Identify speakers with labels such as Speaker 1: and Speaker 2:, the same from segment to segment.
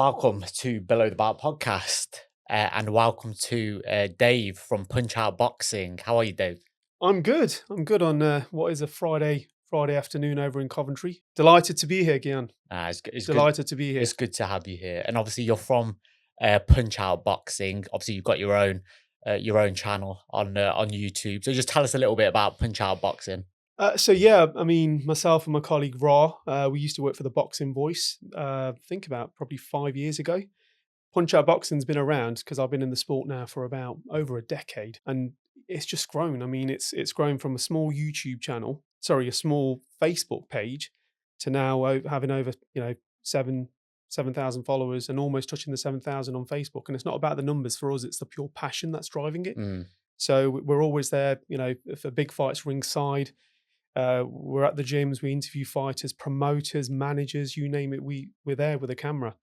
Speaker 1: Welcome to Below the Belt podcast, and welcome to Dave from Punch Out Boxing. How are you, Dave?
Speaker 2: I'm good. I'm good on what is a Friday afternoon over in Coventry. Delighted to be here, Gian.
Speaker 1: It's good.
Speaker 2: Delighted to be here.
Speaker 1: It's good to have you here. And obviously, you're from Punch Out Boxing. Obviously, you've got your own channel on YouTube. So just tell us a little bit about Punch Out Boxing.
Speaker 2: Myself and my colleague Ra, we used to work for the Boxing Voice. Think about probably 5 years ago. Punch Out Boxing's been around because I've been in the sport now for about over a decade, and it's just grown. I mean, it's grown from a small YouTube channel, a small Facebook page, to now having over 7,000 followers and almost touching the 7,000 on Facebook. And it's not about the numbers for us; it's the pure passion that's driving it. So we're always there, for big fights ringside. We're at the gyms, we interview fighters, promoters, managers, you name it. We're there with a camera,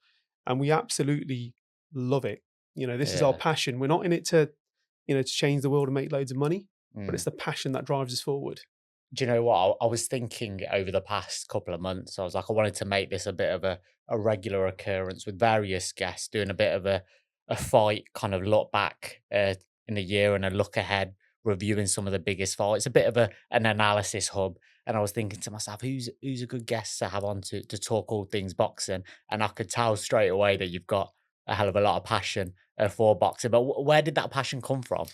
Speaker 2: and we absolutely love it. This is our passion. We're not in it to change the world and make loads of money, but it's the passion that drives us forward.
Speaker 1: Do you know what? I was thinking over the past couple of months, I was like, I wanted to make this a bit of a regular occurrence with various guests, doing a bit of a fight kind of look back in the year and a look ahead, reviewing some of the biggest fights, a bit of an analysis hub. And I was thinking to myself, who's a good guest to have on to talk all things boxing? And I could tell straight away that you've got a hell of a lot of passion for boxing. But where did that passion come from?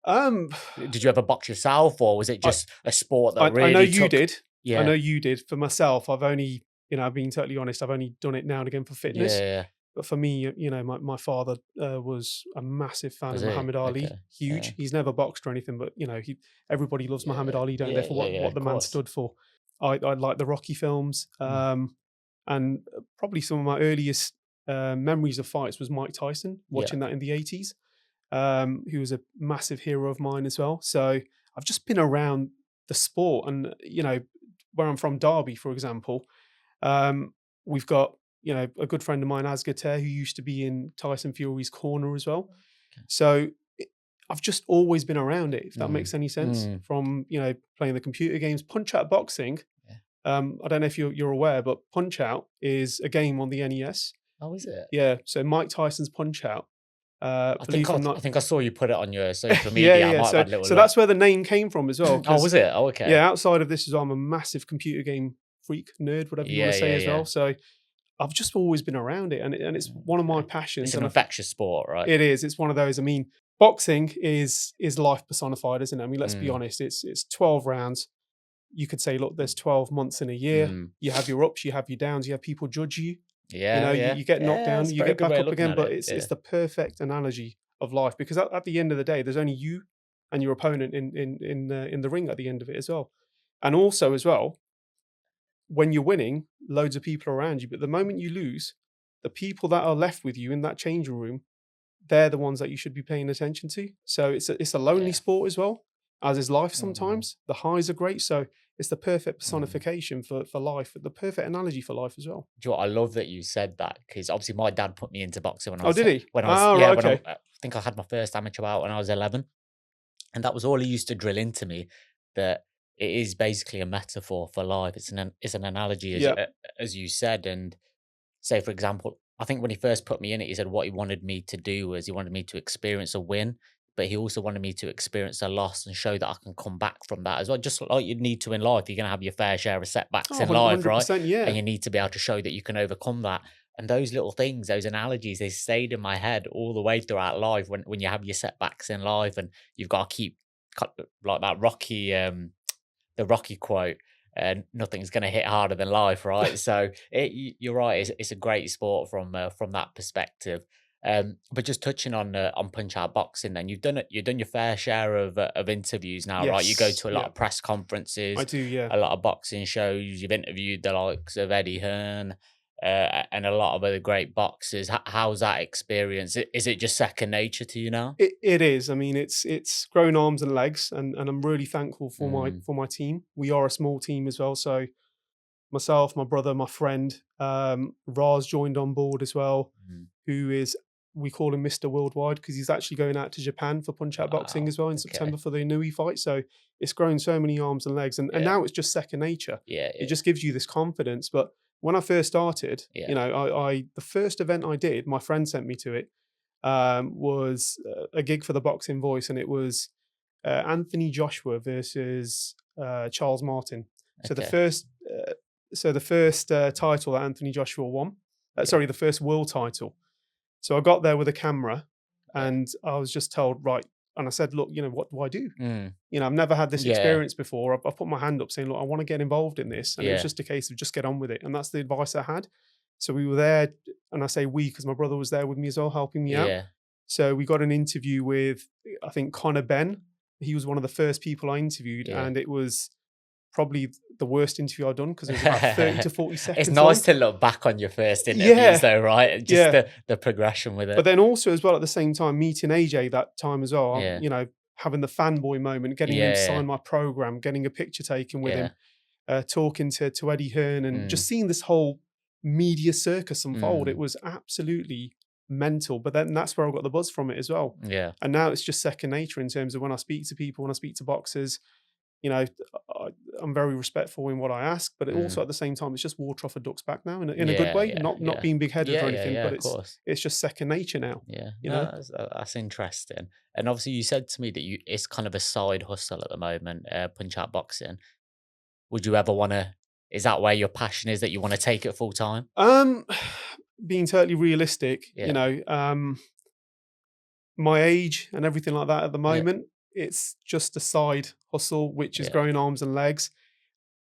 Speaker 1: Did you ever box yourself, or was it just a sport that really
Speaker 2: I know you did.
Speaker 1: Yeah.
Speaker 2: I know you did. For myself, I've only, being totally honest, I've only done it now and again for fitness.
Speaker 1: Yeah.
Speaker 2: But for me, my father was a massive fan of Muhammad Ali.
Speaker 1: Okay.
Speaker 2: Huge.
Speaker 1: Yeah.
Speaker 2: He's never boxed or anything, but everybody loves Muhammad Ali, don't they? For what the man stood for. I like the Rocky films, and probably some of my earliest memories of fights was Mike Tyson. Watching that in the 80s. Who was a massive hero of mine as well. So I've just been around the sport, and where I'm from, Derby, for example, we've got a good friend of mine, Asgater, who used to be in Tyson Fury's corner as well.
Speaker 1: Okay.
Speaker 2: So I've just always been around it, if that makes any sense. From playing the computer games, Punch Out Boxing. I don't know if you're aware, but Punch Out is a game on the NES.
Speaker 1: Oh, is it?
Speaker 2: Yeah. So Mike Tyson's Punch Out.
Speaker 1: I think I saw you put it on your social media.
Speaker 2: So that's where the name came from as well.
Speaker 1: Oh, was it? Oh, okay.
Speaker 2: Yeah, outside of this as well, I'm a massive computer game freak, nerd, whatever you want to say as well. So I've just always been around it, and it's one of my passions.
Speaker 1: It's an infectious sport, right?
Speaker 2: It is. It's one of those. I mean, boxing is life personified, isn't it? I mean, let's be honest. It's 12 rounds. You could say, look, there's 12 months in a year. You have your ups, you have your downs, you have people judge you. You get knocked down, you get back up again, but it's the perfect analogy of life, because at the end of the day, there's only you and your opponent in the ring at the end of it as well. And also as well, when you're winning, loads of people are around you, but the moment you lose, the people that are left with you in that changing room, they're the ones that you should be paying attention to. So it's a lonely sport as well, as is life sometimes. The highs are great, so it's the perfect personification for life, the perfect analogy for life as well.
Speaker 1: Do you know what? I love that you said that, because obviously my dad put me into boxing when I was.
Speaker 2: Oh, did he?
Speaker 1: I think I had my first amateur bout when I was 11, and that was all he used to drill into me, that it is basically a metaphor for life. It's an analogy, as you said. And say, for example, I think when he first put me in it, he said what he wanted me to do was he wanted me to experience a win, but he also wanted me to experience a loss and show that I can come back from that as well. Just like you need to in life, you're going to have your fair share of setbacks in life, right?
Speaker 2: Yeah.
Speaker 1: And you need to be able to show that you can overcome that. And those little things, those analogies, they stayed in my head all the way throughout life. When you have your setbacks in life, and you've got to keep, like that Rocky, the Rocky quote, nothing's going to hit harder than life, right? So you're right. It's a great sport from that perspective. But just touching on Punch Out Boxing, then you've done your fair share of interviews now, right? You go to a lot of press conferences.
Speaker 2: I do, yeah.
Speaker 1: A lot of boxing shows. You've interviewed the likes of Eddie Hearn and a lot of other great boxers. How's that experience? Is it just second nature to you now?
Speaker 2: It is. I mean, it's grown arms and legs, and I'm really thankful for my team. We are a small team as well, so myself, my brother, my friend, Raz joined on board as well, who is, we call him Mr. Worldwide, because he's actually going out to Japan for Punch Out Boxing as well in September for the Inui fight. So it's grown so many arms and legs, and now it's just second nature.
Speaker 1: Yeah.
Speaker 2: It just gives you this confidence. But when I first started,
Speaker 1: Yeah.
Speaker 2: you know, the first event I did, my friend sent me to it, was a gig for the Boxing Voice, and it was Anthony Joshua versus Charles Martin. So the
Speaker 1: Okay.
Speaker 2: first, title that Anthony Joshua won,
Speaker 1: Yeah.
Speaker 2: the first world title. So I got there with a camera,
Speaker 1: Yeah.
Speaker 2: and I was just told, right. And I said, look, you know, what do I do?
Speaker 1: Mm.
Speaker 2: You know, I've never had this
Speaker 1: Yeah.
Speaker 2: experience before. I put my hand up saying, look, I want to get involved in this. And it was
Speaker 1: Yeah.
Speaker 2: just a case of just get on with it. And that's the advice I had. So we were there, and I say we because my brother was there with me as well, helping me out.
Speaker 1: Yeah.
Speaker 2: So we got an interview with, I think, Conor Ben. He was one of the first people I interviewed,
Speaker 1: Yeah.
Speaker 2: and it was probably the worst interview I've done because it was about 30 to 40
Speaker 1: It's
Speaker 2: seconds long.
Speaker 1: nice to look back on your first interviews
Speaker 2: Yeah,
Speaker 1: though, right? Just
Speaker 2: yeah.
Speaker 1: the progression with
Speaker 2: But
Speaker 1: it.
Speaker 2: then also as well at the same time, meeting AJ that time as well,
Speaker 1: Yeah.
Speaker 2: you know, having the fanboy moment, getting him to
Speaker 1: Yeah.
Speaker 2: sign my program, getting a picture taken with
Speaker 1: Yeah.
Speaker 2: him, talking to Eddie Hearn, and
Speaker 1: Mm.
Speaker 2: just seeing this whole media circus unfold. It
Speaker 1: Mm.
Speaker 2: was absolutely mental. But then that's where I got the buzz from it as well.
Speaker 1: Yeah.
Speaker 2: And now it's just second nature in terms of when I speak to people, when I speak to boxers, you know, I'm very respectful in what I ask, but it also
Speaker 1: Mm.
Speaker 2: at the same time, it's just water off a duck's back now in a good
Speaker 1: Yeah.
Speaker 2: way,
Speaker 1: Yeah.
Speaker 2: not
Speaker 1: Yeah.
Speaker 2: being big headed or
Speaker 1: Yeah. Yeah.
Speaker 2: anything,
Speaker 1: Yeah.
Speaker 2: but
Speaker 1: Of course.
Speaker 2: it's just second nature now,
Speaker 1: Yeah.
Speaker 2: you
Speaker 1: No,
Speaker 2: know?
Speaker 1: that's interesting. And obviously, you said to me that it's kind of a side hustle at the moment, punch out boxing. Would you ever want to? Is that where your passion is, that you want to take it full time?
Speaker 2: Um, being totally realistic, you
Speaker 1: Yeah.
Speaker 2: know, my age and everything like that at the
Speaker 1: Yeah.
Speaker 2: moment, it's just a side hustle, which is
Speaker 1: Yeah.
Speaker 2: growing arms and legs.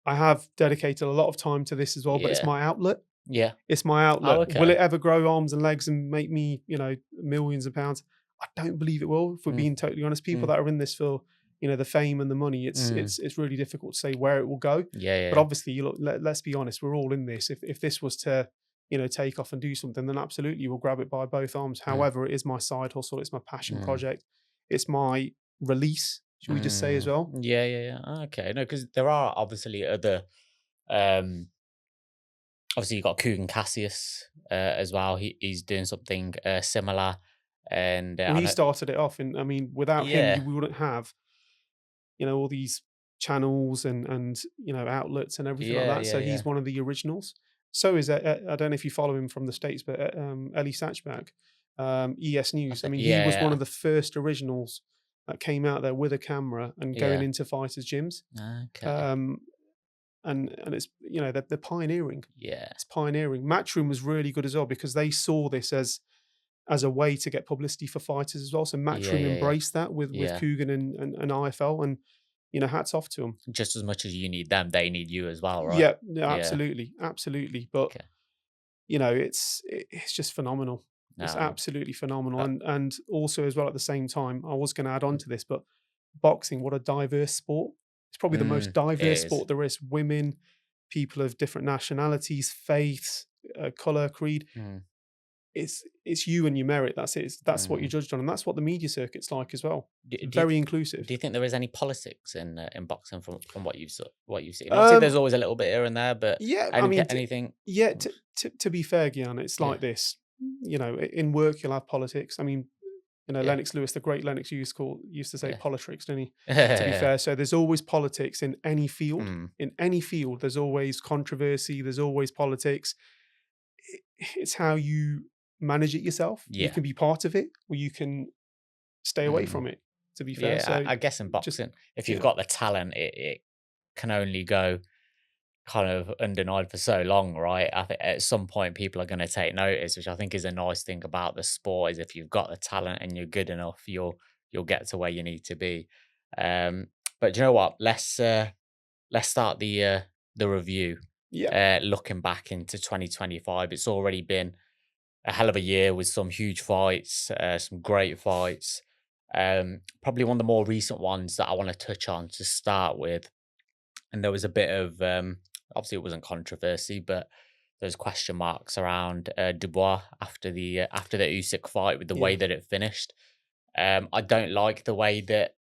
Speaker 2: I have dedicated a lot of time to this as well, but it's
Speaker 1: Yeah.
Speaker 2: my outlet.
Speaker 1: Yeah.
Speaker 2: It's my
Speaker 1: Oh,
Speaker 2: outlet. Will
Speaker 1: okay.
Speaker 2: it ever grow arms and legs and make me, you know, millions of pounds? I don't believe it will. If we're
Speaker 1: Mm.
Speaker 2: being totally honest, people
Speaker 1: Mm.
Speaker 2: that are in this for, you know, the fame and the money,
Speaker 1: Mm.
Speaker 2: it's really difficult to say where it will go.
Speaker 1: Yeah.
Speaker 2: But
Speaker 1: Yeah.
Speaker 2: obviously, you look, let's be honest, we're all in this. If this was to, you know, take off and do something, then absolutely we'll grab it by both arms.
Speaker 1: Mm.
Speaker 2: However, it is my side hustle. It's my passion
Speaker 1: Mm.
Speaker 2: project. It's my release. Should we just say as
Speaker 1: Mm.
Speaker 2: well?
Speaker 1: Yeah. Yeah. Yeah. Okay. No, because there are obviously other. Um, Obviously, you got Kugan Cassius as well. He's doing something similar, and
Speaker 2: Well,
Speaker 1: I
Speaker 2: he
Speaker 1: know.
Speaker 2: started it off, and I mean, without him,
Speaker 1: Yeah.
Speaker 2: we wouldn't have, you know, all these channels and you know outlets and everything like
Speaker 1: Yeah.
Speaker 2: that.
Speaker 1: Yeah.
Speaker 2: So
Speaker 1: Yeah.
Speaker 2: he's one of the originals. So is I don't know if you follow him from the states, but Ellie Satchback, ES
Speaker 1: I
Speaker 2: News. I
Speaker 1: think.
Speaker 2: mean, he was one
Speaker 1: Yeah.
Speaker 2: of the first originals that came out there with a camera and going
Speaker 1: Yeah.
Speaker 2: into fighters' gyms.
Speaker 1: Okay.
Speaker 2: Um, and it's, you know, they're pioneering.
Speaker 1: Yeah.
Speaker 2: It's pioneering. Matchroom was really good as well because they saw this as a way to get publicity for fighters as well. So
Speaker 1: Yeah.
Speaker 2: Matchroom
Speaker 1: Yeah. Yeah.
Speaker 2: embraced that with
Speaker 1: Yeah.
Speaker 2: Coogan and IFL, and you know, hats off to them.
Speaker 1: Just as much as you need them, they need you as well, right?
Speaker 2: Yeah, no,
Speaker 1: Yeah.
Speaker 2: absolutely, absolutely. But
Speaker 1: Okay.
Speaker 2: you know, it's just phenomenal. It's
Speaker 1: No.
Speaker 2: absolutely phenomenal,
Speaker 1: Uh,
Speaker 2: and also as well at the same time, I was going to add on to this, but boxing, what a diverse sport! It's probably the most
Speaker 1: it
Speaker 2: diverse
Speaker 1: is.
Speaker 2: sport there is. Women, people of different nationalities, faiths, color, creed.
Speaker 1: Mm.
Speaker 2: It's you and your merit. That's it. That's what you're
Speaker 1: Mm.
Speaker 2: judged on, and that's what the media circuit's like as well.
Speaker 1: Do,
Speaker 2: It's
Speaker 1: do you
Speaker 2: very
Speaker 1: th-
Speaker 2: inclusive.
Speaker 1: do you think there is any politics in boxing from what what you've seen? Obviously,
Speaker 2: Um,
Speaker 1: there's always a little bit here and there, but
Speaker 2: yeah, I mean,
Speaker 1: anything?
Speaker 2: yeah. To be fair, Gian, it's
Speaker 1: Yeah.
Speaker 2: like this. You know, in work you'll have politics. I mean, you know,
Speaker 1: Yeah.
Speaker 2: Lennox Lewis, the great Lennox used to say
Speaker 1: Yeah.
Speaker 2: politics, didn't he? To be fair, so there's always politics in any field.
Speaker 1: Mm.
Speaker 2: In any field, there's always controversy. There's always politics. It's how you manage it yourself. You
Speaker 1: Yeah.
Speaker 2: can be part of it, or you can stay away
Speaker 1: Mm.
Speaker 2: from it. To be fair,
Speaker 1: Yeah.
Speaker 2: so
Speaker 1: I guess in
Speaker 2: just
Speaker 1: boxing, if
Speaker 2: you
Speaker 1: you've
Speaker 2: know,
Speaker 1: got the talent, it can only go kind of undenied for so long, right? I think at some point people are going to take notice, which I think is a nice thing about the sport. Is if you've got the talent and you're good enough, you'll get to where you need to be. But do you know what? Let's start the review.
Speaker 2: yeah,
Speaker 1: Looking back into 2025, it's already been a hell of a year with some huge fights, some great fights. Probably one of the more recent ones that I want to touch on to start with. And there was a bit of obviously it wasn't controversy, but there's question marks around Dubois after the Usyk fight with the way
Speaker 2: yeah,
Speaker 1: that it finished. I don't like the way that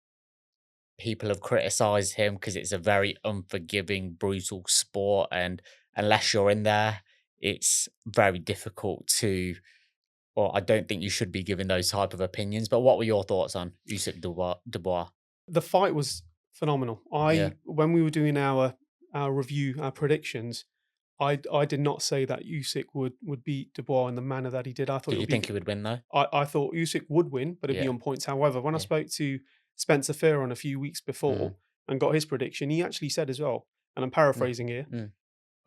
Speaker 1: people have criticized him because it's a very unforgiving, brutal sport, and unless you're in there, it's very difficult to. Well, I don't think you should be giving those type of opinions. But what were your thoughts on Usyk Dubois?
Speaker 2: the fight was phenomenal.
Speaker 1: Yeah,
Speaker 2: When we were doing our review, our predictions, I did not say that Usyk would beat Dubois in the manner that he did. I thought it
Speaker 1: Did you
Speaker 2: would be.
Speaker 1: think he would win though?
Speaker 2: I thought Usyk would win, but it'd be
Speaker 1: Yeah,
Speaker 2: on points. However, when I
Speaker 1: yeah.
Speaker 2: spoke to Spencer Fearon a few weeks before
Speaker 1: Mm,
Speaker 2: and got his prediction, he actually said as well, and I'm
Speaker 1: mm,
Speaker 2: paraphrasing here,
Speaker 1: mm,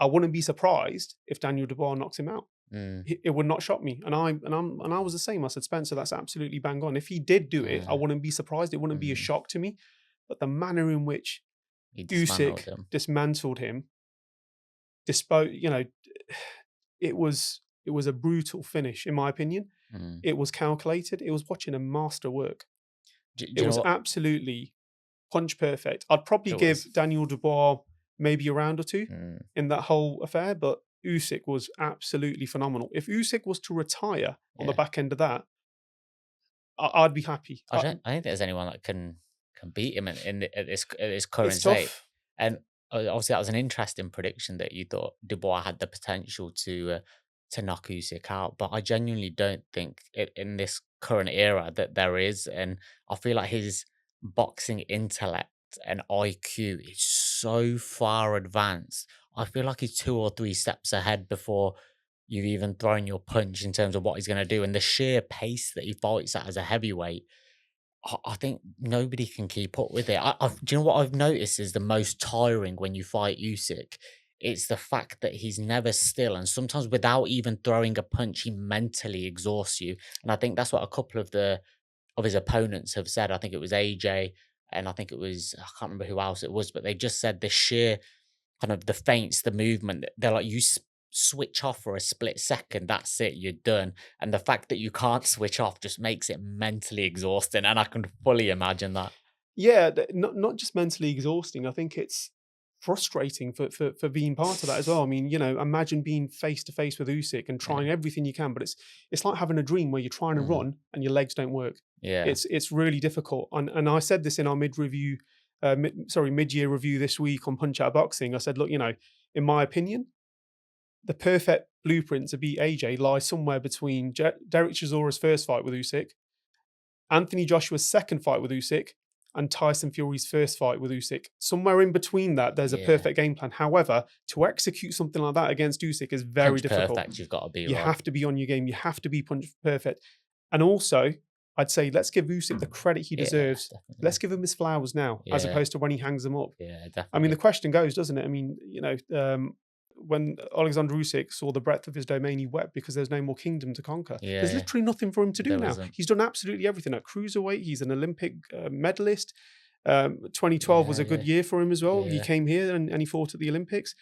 Speaker 2: I wouldn't be surprised if Daniel Dubois knocks him out.
Speaker 1: mm,
Speaker 2: It would not shock me. And I was the same. I said, Spencer, that's absolutely bang on. If he did do it, I
Speaker 1: yeah,
Speaker 2: wouldn't be surprised. It wouldn't be a
Speaker 1: mm.
Speaker 2: shock to me. But the manner in which
Speaker 1: He dismantled
Speaker 2: Usyk
Speaker 1: him.
Speaker 2: dismantled him, it was a brutal finish, in my opinion.
Speaker 1: Mm.
Speaker 2: It was calculated. It was watching a master work.
Speaker 1: Do
Speaker 2: It
Speaker 1: you know
Speaker 2: was
Speaker 1: what?
Speaker 2: absolutely punch perfect. I'd probably
Speaker 1: It
Speaker 2: give
Speaker 1: was.
Speaker 2: Daniel Dubois maybe a round or two
Speaker 1: Mm,
Speaker 2: in that whole affair, but Usyk was absolutely phenomenal. If Usyk was to retire on the
Speaker 1: yeah.
Speaker 2: back end of that, I'd be happy.
Speaker 1: I don't think there's anyone that can beat him at this
Speaker 2: It's
Speaker 1: current state.
Speaker 2: tough.
Speaker 1: And obviously, that was an interesting prediction that you thought Dubois had the potential to knock Usyk out. But I genuinely don't think in this current era that there is. And I feel like his boxing intellect and IQ is so far advanced. I feel like he's 2 or 3 steps ahead before you've even thrown your punch in terms of what he's going to do. And the sheer pace that he fights at as a heavyweight, I think nobody can keep up with it. Do you know what I've noticed is the most tiring when you fight Usyk? It's the fact that he's never still, and sometimes without even throwing a punch, he mentally exhausts you. And I think that's what a couple of his opponents have said. I think it was AJ, and I think it was I can't remember who else it was, but they just said the sheer kind of the feints, the movement. They're like switch off for a split second. That's it. You're done. And the fact that you can't switch off just makes it mentally exhausting. And I can fully imagine that.
Speaker 2: Yeah, not just mentally exhausting. I think it's frustrating for being part of that as well. I mean, imagine being face to face with Usyk and
Speaker 1: Yeah,
Speaker 2: trying everything you can, but it's like having a dream where you're trying to
Speaker 1: mm,
Speaker 2: run and your legs don't work.
Speaker 1: yeah,
Speaker 2: It's really difficult. And I said this in our mid year review this week on Punch Out Boxing. I said, look, in my opinion, the perfect blueprint to beat AJ lies somewhere between Derek Chisora's first fight with Usyk, Anthony Joshua's second fight with Usyk, and Tyson Fury's first fight with Usyk. Somewhere in between that, there's a
Speaker 1: yeah.
Speaker 2: perfect game plan. However, to execute something like that against Usyk is very
Speaker 1: Punch
Speaker 2: difficult.
Speaker 1: perfect. You've got to be
Speaker 2: You
Speaker 1: right.
Speaker 2: have to be on your game. You have to be punch perfect. And also, I'd say let's give Usyk the credit he
Speaker 1: Yeah,
Speaker 2: deserves.
Speaker 1: definitely.
Speaker 2: Let's give him his flowers now, as
Speaker 1: Yeah,
Speaker 2: opposed to when he hangs them up.
Speaker 1: yeah,
Speaker 2: I mean, the
Speaker 1: definitely.
Speaker 2: question goes, doesn't it? I mean, when Alexander Usyk saw the breadth of his domain, he wept because there's no more kingdom to conquer. There's
Speaker 1: Yeah,
Speaker 2: literally nothing for him to do
Speaker 1: there
Speaker 2: now.
Speaker 1: isn't.
Speaker 2: He's done absolutely everything at cruiserweight. He's an Olympic medalist. 2012 was
Speaker 1: Yeah,
Speaker 2: a good
Speaker 1: yeah,
Speaker 2: year for him as well. He
Speaker 1: yeah.
Speaker 2: came here and he fought at the Olympics.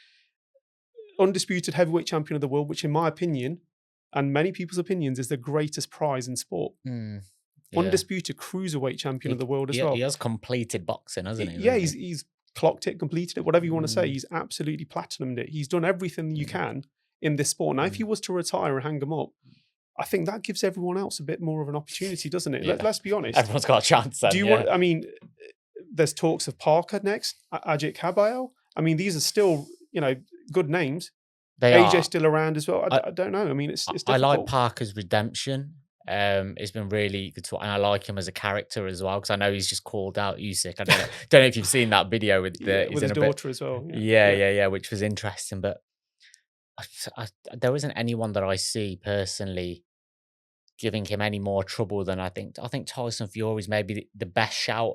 Speaker 2: Undisputed heavyweight champion of the world, which in my opinion, and many people's opinions, is the greatest prize in sport.
Speaker 1: Mm, yeah.
Speaker 2: Undisputed cruiserweight champion of
Speaker 1: He,
Speaker 2: the world as
Speaker 1: he
Speaker 2: well.
Speaker 1: has completed boxing, hasn't he?
Speaker 2: Yeah,
Speaker 1: Really?
Speaker 2: he's clocked it, completed it, whatever you want to say.
Speaker 1: Mm,
Speaker 2: He's absolutely platinumed it. He's done everything you
Speaker 1: mm,
Speaker 2: can in this sport. Now, if he
Speaker 1: mm.
Speaker 2: was to retire and hang him up, I think that gives everyone else a bit more of an opportunity, doesn't it?
Speaker 1: Yeah.
Speaker 2: Let's be honest.
Speaker 1: Everyone's got a chance
Speaker 2: Do
Speaker 1: then.
Speaker 2: you
Speaker 1: Yeah,
Speaker 2: want? I mean, there's talks of Parker next, Ajit Kabayel. I mean, these are still good names.
Speaker 1: they
Speaker 2: AJ
Speaker 1: are.
Speaker 2: still around as well.
Speaker 1: I,
Speaker 2: I don't know. I mean, it's
Speaker 1: I like
Speaker 2: difficult.
Speaker 1: Parker's redemption. It's been really good to, and I like him as a character as well because I know he's just called out Usyk. I don't know if you've seen that video with
Speaker 2: Yeah,
Speaker 1: the he's
Speaker 2: with
Speaker 1: in
Speaker 2: his
Speaker 1: a bit.
Speaker 2: daughter as well. Yeah,
Speaker 1: Yeah,
Speaker 2: yeah.
Speaker 1: yeah, yeah, which was interesting. But I, there isn't anyone that I see personally giving him any more trouble than I think. I think Tyson Fury's maybe the best shout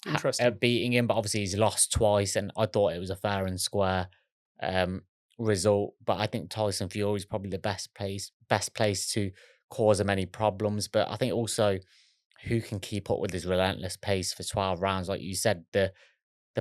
Speaker 2: Interesting.
Speaker 1: at beating him, but obviously he's lost twice, and I thought it was a fair and square um, result. But I think Tyson Fury is probably the best place to cause him any problems. But I think also who can keep up with his relentless pace for 12 rounds, like you said, the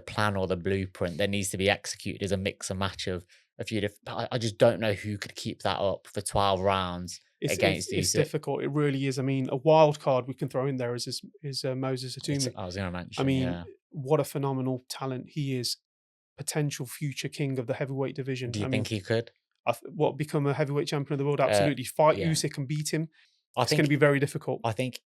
Speaker 1: plan or the blueprint that needs to be executed is a mix and match of a few different. I just don't know who could keep that up for 12 rounds against
Speaker 2: It's
Speaker 1: Usyk.
Speaker 2: difficult. It really is. I mean, a wild card we can throw in there is Moses Atumi.
Speaker 1: I was going to
Speaker 2: I
Speaker 1: mention,
Speaker 2: mean,
Speaker 1: yeah.
Speaker 2: what a phenomenal talent he is. Potential future king of the heavyweight division.
Speaker 1: Do you
Speaker 2: I
Speaker 1: think
Speaker 2: mean,
Speaker 1: he could?
Speaker 2: what become a heavyweight champion of the world?
Speaker 1: Uh,
Speaker 2: Absolutely. Fight
Speaker 1: yeah,
Speaker 2: Usyk and beat him.
Speaker 1: I
Speaker 2: It's going to
Speaker 1: think
Speaker 2: be very difficult.
Speaker 1: I think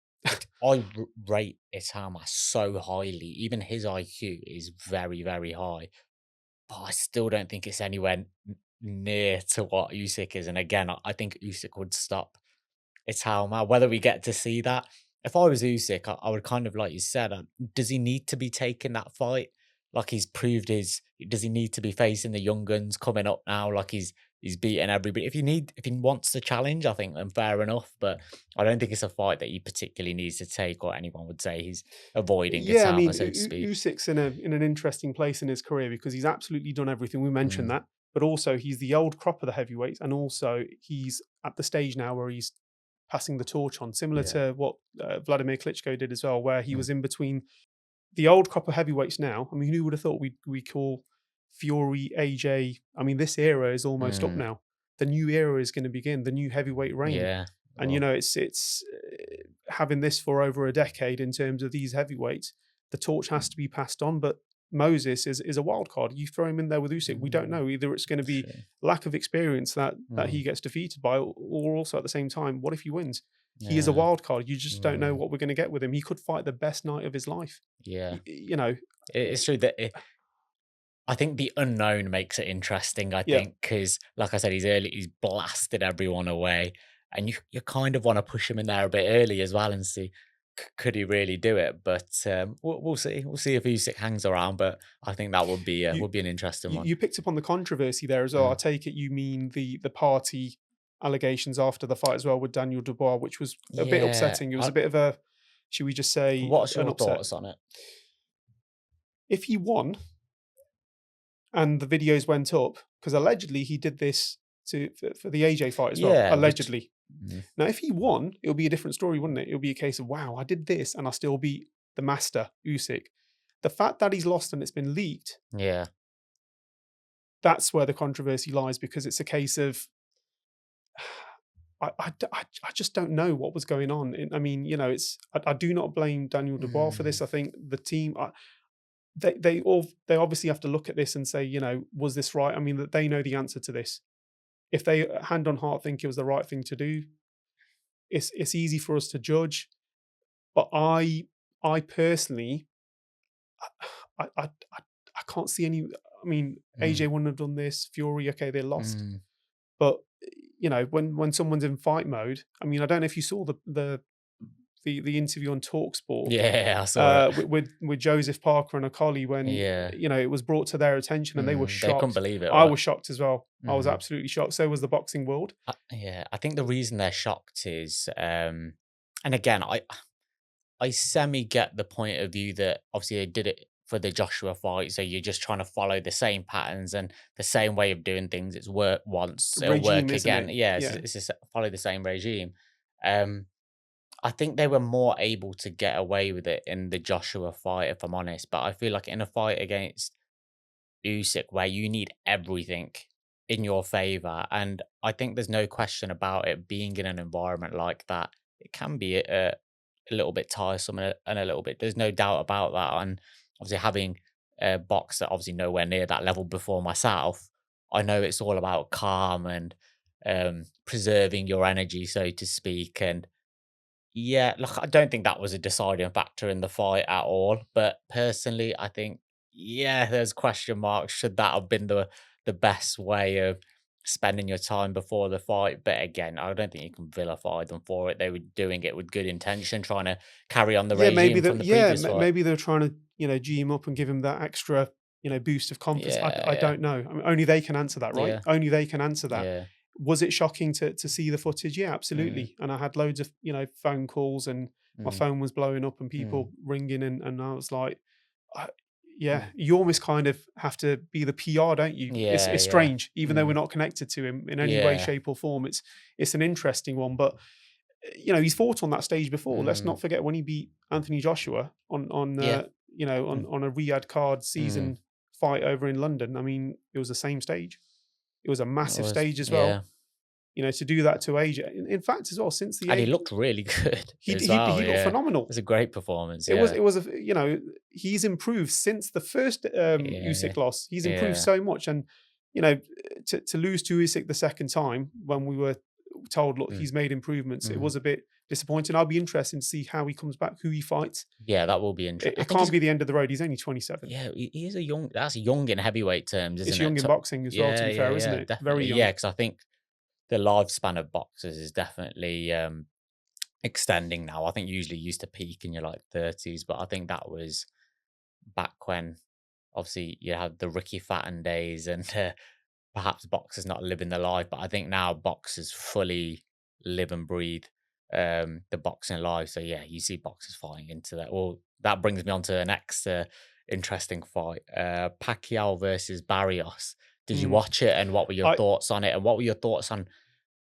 Speaker 1: rate Itauma so highly. Even his IQ is very, very high. But I still don't think it's anywhere near to what Usyk is. And again, I think Usyk would stop Itauma. Whether we get to see that, if I was Usyk, I would kind of like you said, does he need to be taking that fight? like he's proved his. Does he need to be facing the young guns coming up now? Like he's beaten everybody. If he wants the challenge, I think then fair enough. But I don't think it's a fight that he particularly needs to take, or anyone would say he's avoiding
Speaker 2: Yeah, I
Speaker 1: Itauma,
Speaker 2: mean,
Speaker 1: so to speak.
Speaker 2: Usyk's in an interesting place in his career because he's absolutely done everything. We mentioned
Speaker 1: Mm,
Speaker 2: that, but also he's the old crop of the heavyweights, and also he's at the stage now where he's passing the torch on, similar
Speaker 1: yeah.
Speaker 2: to what Vladimir Klitschko did as well, where he
Speaker 1: Mm,
Speaker 2: was in between the old crop of heavyweights now. I mean, who would have thought we call Fury, AJ? I mean, this era is almost up
Speaker 1: mm,
Speaker 2: now. The new era is going to begin, the new heavyweight reign,
Speaker 1: yeah.
Speaker 2: and you
Speaker 1: Well,
Speaker 2: know it's having this for over a decade in terms of these heavyweights. The torch has to be passed on, but Moses is a wild card. You throw him in there with Usyk, we don't
Speaker 1: mm,
Speaker 2: know. Either it's going to be
Speaker 1: true.
Speaker 2: lack of experience that he
Speaker 1: Mm,
Speaker 2: gets defeated by, or also at the same time, what if he wins? He is a
Speaker 1: yeah.
Speaker 2: wild card. You just don't know
Speaker 1: Mm,
Speaker 2: what we're going to get with him. He could fight the best night of his life.
Speaker 1: yeah.
Speaker 2: You know,
Speaker 1: It's true that I think the unknown makes it interesting. I
Speaker 2: yeah.
Speaker 1: think because, like I said, he's blasted everyone away, and you kind of want to push him in there a bit early as well and see could he really do it. But we'll see. We'll see if Usyk hangs around. But I think that
Speaker 2: You
Speaker 1: would be an interesting one.
Speaker 2: you picked up on the controversy there as well. I
Speaker 1: Mm.
Speaker 2: take it you mean the party allegations after the fight as well with Daniel Dubois, which was a bit
Speaker 1: Yeah.
Speaker 2: upsetting. It was a bit of a, should we just say,
Speaker 1: What's
Speaker 2: an
Speaker 1: your
Speaker 2: upset.
Speaker 1: thoughts on it?
Speaker 2: If he won and the videos went up, because allegedly he did this for the AJ fight as well,
Speaker 1: Yeah. Which.
Speaker 2: allegedly.
Speaker 1: Mm,
Speaker 2: Now, if he won, it would be a different story, wouldn't it? It would be a case of, wow, I did this and I still beat the master, Usyk. The fact that he's lost and it's been leaked,
Speaker 1: yeah.
Speaker 2: that's where the controversy lies, because it's a case of, I just don't know what was going on. I mean, you know, I do not blame Daniel Dubois for
Speaker 1: Mm,
Speaker 2: this. I think the team, they obviously have to look at this and say, you know, was this right? I mean, that they know the answer to this. If they hand on heart think it was the right thing to do, it's easy for us to judge. But I personally, I can't see any. I mean, AJ
Speaker 1: mm,
Speaker 2: wouldn't have done this. Fury, okay, they lost.
Speaker 1: mm.
Speaker 2: But you know, when someone's in fight mode, I mean, I don't know if you saw the interview on Talksport
Speaker 1: Yeah. I saw it.
Speaker 2: with Joseph Parker and a colleague when
Speaker 1: Yeah.
Speaker 2: you know it was brought to their attention and they were
Speaker 1: They couldn't
Speaker 2: shocked.
Speaker 1: believe it,
Speaker 2: I
Speaker 1: right?
Speaker 2: was shocked as well. I was
Speaker 1: Mhm.
Speaker 2: absolutely shocked. So was the boxing world.
Speaker 1: Yeah, I think the reason they're shocked is, and again, I semi get the point of view that obviously they did it for the Joshua fight, so you're just trying to follow the same patterns and the same way of doing things. It's work once, it'll
Speaker 2: Regime,
Speaker 1: work
Speaker 2: isn't
Speaker 1: again.
Speaker 2: it?
Speaker 1: Yeah,
Speaker 2: Yeah.
Speaker 1: it's just follow the same regime. Um, I think they were more able to get away with it in the Joshua fight, if I'm honest. But I feel like in a fight against Usyk where you need everything in your favor. And I think there's no question about it being in an environment like that. It can be a little bit tiresome and a little bit. There's no doubt about that. And obviously, having a box that obviously nowhere near that level before myself, I know it's all about calm and preserving your energy, so to speak. And yeah, look, I don't think that was a deciding factor in the fight at all. But personally, I think, yeah, there's question marks. Should that have been the best way of spending your time before the fight? But again, I don't think you can vilify them for it. They were doing it with good intention, trying to carry on the
Speaker 2: Yeah, maybe
Speaker 1: regime from the
Speaker 2: yeah,
Speaker 1: previous fight.
Speaker 2: maybe they're trying to, you know, G him up and give him that extra, you know, boost of confidence.
Speaker 1: Yeah,
Speaker 2: I
Speaker 1: yeah,
Speaker 2: don't know. I mean, only they can answer that, right?
Speaker 1: yeah,
Speaker 2: Only they can answer that.
Speaker 1: yeah.
Speaker 2: Was it shocking to see the footage? Yeah,
Speaker 1: Mm,
Speaker 2: absolutely. And I had loads of, you know, phone calls and my
Speaker 1: mm,
Speaker 2: phone was blowing up and
Speaker 1: mm,
Speaker 2: people ringing and I was like, I, yeah,
Speaker 1: mm.
Speaker 2: you almost kind of have to be the PR, don't you?
Speaker 1: Yeah,
Speaker 2: It's
Speaker 1: yeah.
Speaker 2: strange, even though we're
Speaker 1: Mm,
Speaker 2: not connected to him in any way,
Speaker 1: yeah.
Speaker 2: shape, or form. It's an interesting one, but you know, he's fought on that stage before. Let's
Speaker 1: Mm,
Speaker 2: not forget when he beat Anthony Joshua
Speaker 1: yeah.
Speaker 2: you know
Speaker 1: Mm,
Speaker 2: on a Riyadh card
Speaker 1: mm.
Speaker 2: season fight over in London. I mean, it was the same stage. It was a
Speaker 1: It
Speaker 2: massive
Speaker 1: was,
Speaker 2: stage as well.
Speaker 1: yeah.
Speaker 2: You know, to do that to AJ. In fact, as well, since the
Speaker 1: And he
Speaker 2: age,
Speaker 1: looked really good as
Speaker 2: he
Speaker 1: well,
Speaker 2: looked
Speaker 1: yeah. It
Speaker 2: phenomenal.
Speaker 1: was a great performance,
Speaker 2: It
Speaker 1: yeah.
Speaker 2: was a, you know, he's improved since the first
Speaker 1: Yeah,
Speaker 2: Usyk loss. He's improved
Speaker 1: yeah.
Speaker 2: so much, and you know, to lose to Usyk the second time when we were told, look,
Speaker 1: Mm,
Speaker 2: he's made improvements, it
Speaker 1: mhm.
Speaker 2: was a bit disappointing. I'll be interested to see how he comes back, who he fights.
Speaker 1: Yeah, that will be
Speaker 2: It,
Speaker 1: interesting. I
Speaker 2: it
Speaker 1: think
Speaker 2: can't
Speaker 1: he's
Speaker 2: be the end of the road. He's only 27.
Speaker 1: yeah, he is a young that's young in heavyweight terms,
Speaker 2: It's
Speaker 1: isn't
Speaker 2: young
Speaker 1: it?
Speaker 2: in
Speaker 1: So
Speaker 2: boxing as well, to
Speaker 1: yeah,
Speaker 2: be
Speaker 1: yeah,
Speaker 2: fair, isn't
Speaker 1: yeah,
Speaker 2: it? Very
Speaker 1: definitely.
Speaker 2: young.
Speaker 1: Yeah, because I think the lifespan of boxers is definitely, extending now. I think usually used to peak in your, like, 30s, but I think that was back when obviously you had the Ricky Fatton days, and perhaps boxers not living the life. But I think now boxers fully live and breathe the boxing life. So yeah, you see boxers fighting into that. Well, that brings me on to the next interesting fight, Pacquiao versus Barrios. Did you
Speaker 2: Mm.
Speaker 1: watch it, and what were your
Speaker 2: I
Speaker 1: thoughts on it? And what were your thoughts on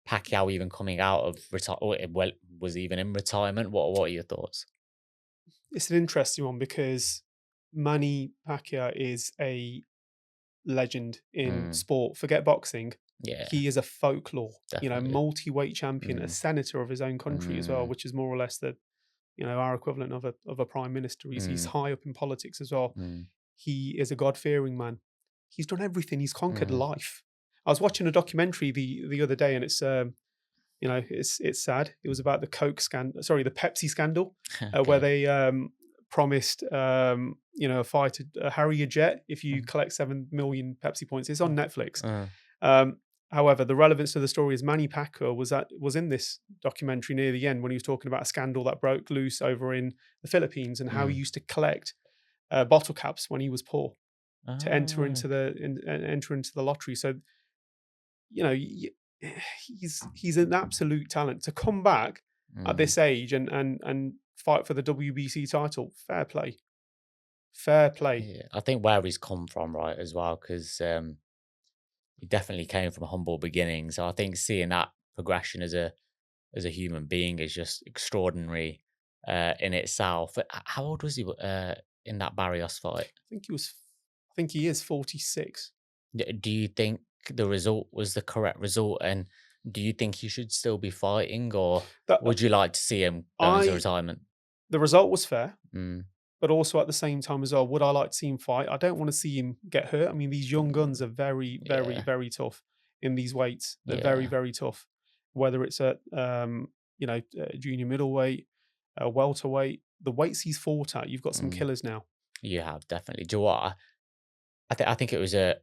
Speaker 1: Pacquiao even coming out of retirement? Well, was he even in retirement? What are your thoughts?
Speaker 2: It's an interesting one because Manny Pacquiao is a legend in
Speaker 1: Mm,
Speaker 2: sport. Forget boxing.
Speaker 1: yeah,
Speaker 2: He is a folklore,
Speaker 1: definitely.
Speaker 2: multi-weight champion, a
Speaker 1: Mm,
Speaker 2: senator of his own country as well,
Speaker 1: mm,
Speaker 2: which is more or less the, our equivalent of a prime minister. He's
Speaker 1: mm,
Speaker 2: high up in politics as well.
Speaker 1: mm,
Speaker 2: He is a God-fearing man. He's done everything. He's conquered
Speaker 1: mm.
Speaker 2: life. I was watching a documentary the other day, and it's sad. It was about the Coke scandal, sorry, the Pepsi scandal, where
Speaker 1: Okay.
Speaker 2: they promised, a fighter, Harry a jet if you
Speaker 1: Mm,
Speaker 2: collect 7 million Pepsi points. It's on Netflix.
Speaker 1: uh,
Speaker 2: Um, However, the relevance to the story is Manny Pacquiao was in this documentary near the end when he was talking about a scandal that broke loose over in the Philippines and how he
Speaker 1: mm.
Speaker 2: used to collect bottle caps when he was poor to
Speaker 1: Ah,
Speaker 2: enter into the lottery. So he's an absolute talent to come back at
Speaker 1: mm.
Speaker 2: this age and fight for the WBC title. Fair play.
Speaker 1: Yeah, I think where he's come from, right, as well, because he definitely came from humble beginnings. So I think seeing that progression as a human being is just extraordinary in itself. How old was he in that Barrios fight?
Speaker 2: I think he was. I think he is 46.
Speaker 1: Do you think the result was the correct result? And do you think he should still be fighting, or
Speaker 2: That
Speaker 1: would you like to see him go into
Speaker 2: I
Speaker 1: retirement?
Speaker 2: The result was fair,
Speaker 1: Mm,
Speaker 2: but also at the same time as well, would I like to see him fight? I don't want to see him get hurt. I mean, these young guns
Speaker 1: mm,
Speaker 2: are very, very,
Speaker 1: yeah,
Speaker 2: very tough in these weights. They're very,
Speaker 1: yeah.
Speaker 2: very tough. Whether it's at junior middleweight, welterweight, the weights he's fought at, you've got some
Speaker 1: Mm,
Speaker 2: killers now.
Speaker 1: you have definitely. Do you know what? I think it was a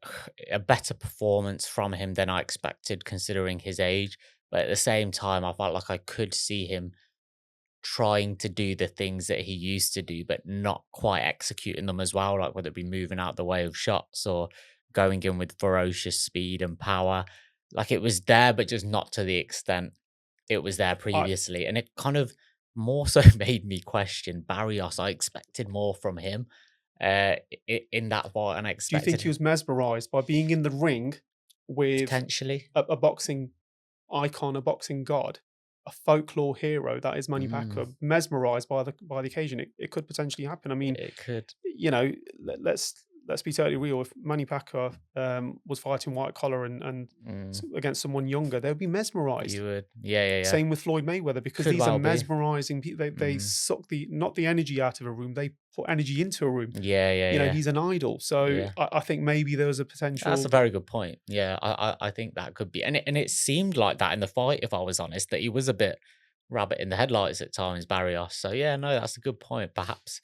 Speaker 1: better performance from him than I expected, considering his age. But at the same time, I felt like I could see him trying to do the things that he used to do, but not quite executing them as well. Like whether it be moving out the way of shots or going in with ferocious speed and power. Like it was there, but just not to the extent it was there
Speaker 2: I
Speaker 1: previously. And it kind of more so made me question Barrios. I expected more from him in that fight, and I
Speaker 2: Do you think
Speaker 1: expected
Speaker 2: he was mesmerized by being in the ring with
Speaker 1: potentially.
Speaker 2: a boxing icon, a boxing god, a folklore hero that is Manny
Speaker 1: Mm,
Speaker 2: Pacquiao, mesmerized by the occasion? It could potentially happen. I mean,
Speaker 1: it could.
Speaker 2: let's be totally real. If Manny Pacquiao was fighting white collar and
Speaker 1: Mm,
Speaker 2: against someone younger, they'd be mesmerized.
Speaker 1: you would. Yeah, yeah, yeah.
Speaker 2: Same with Floyd Mayweather because
Speaker 1: Could
Speaker 2: these are
Speaker 1: well be.
Speaker 2: mesmerizing people. They
Speaker 1: Mm,
Speaker 2: suck the not the energy out of a room. They put energy into a room.
Speaker 1: yeah, yeah, yeah.
Speaker 2: He's an idol. So
Speaker 1: Yeah.
Speaker 2: I think maybe there was a
Speaker 1: That's a
Speaker 2: potential.
Speaker 1: very good point. Yeah, I think that could be, and it seemed like that in the fight. If I was honest, that he was a bit rabbit in the headlights at times, Barrios. So yeah, no, that's a good point. Perhaps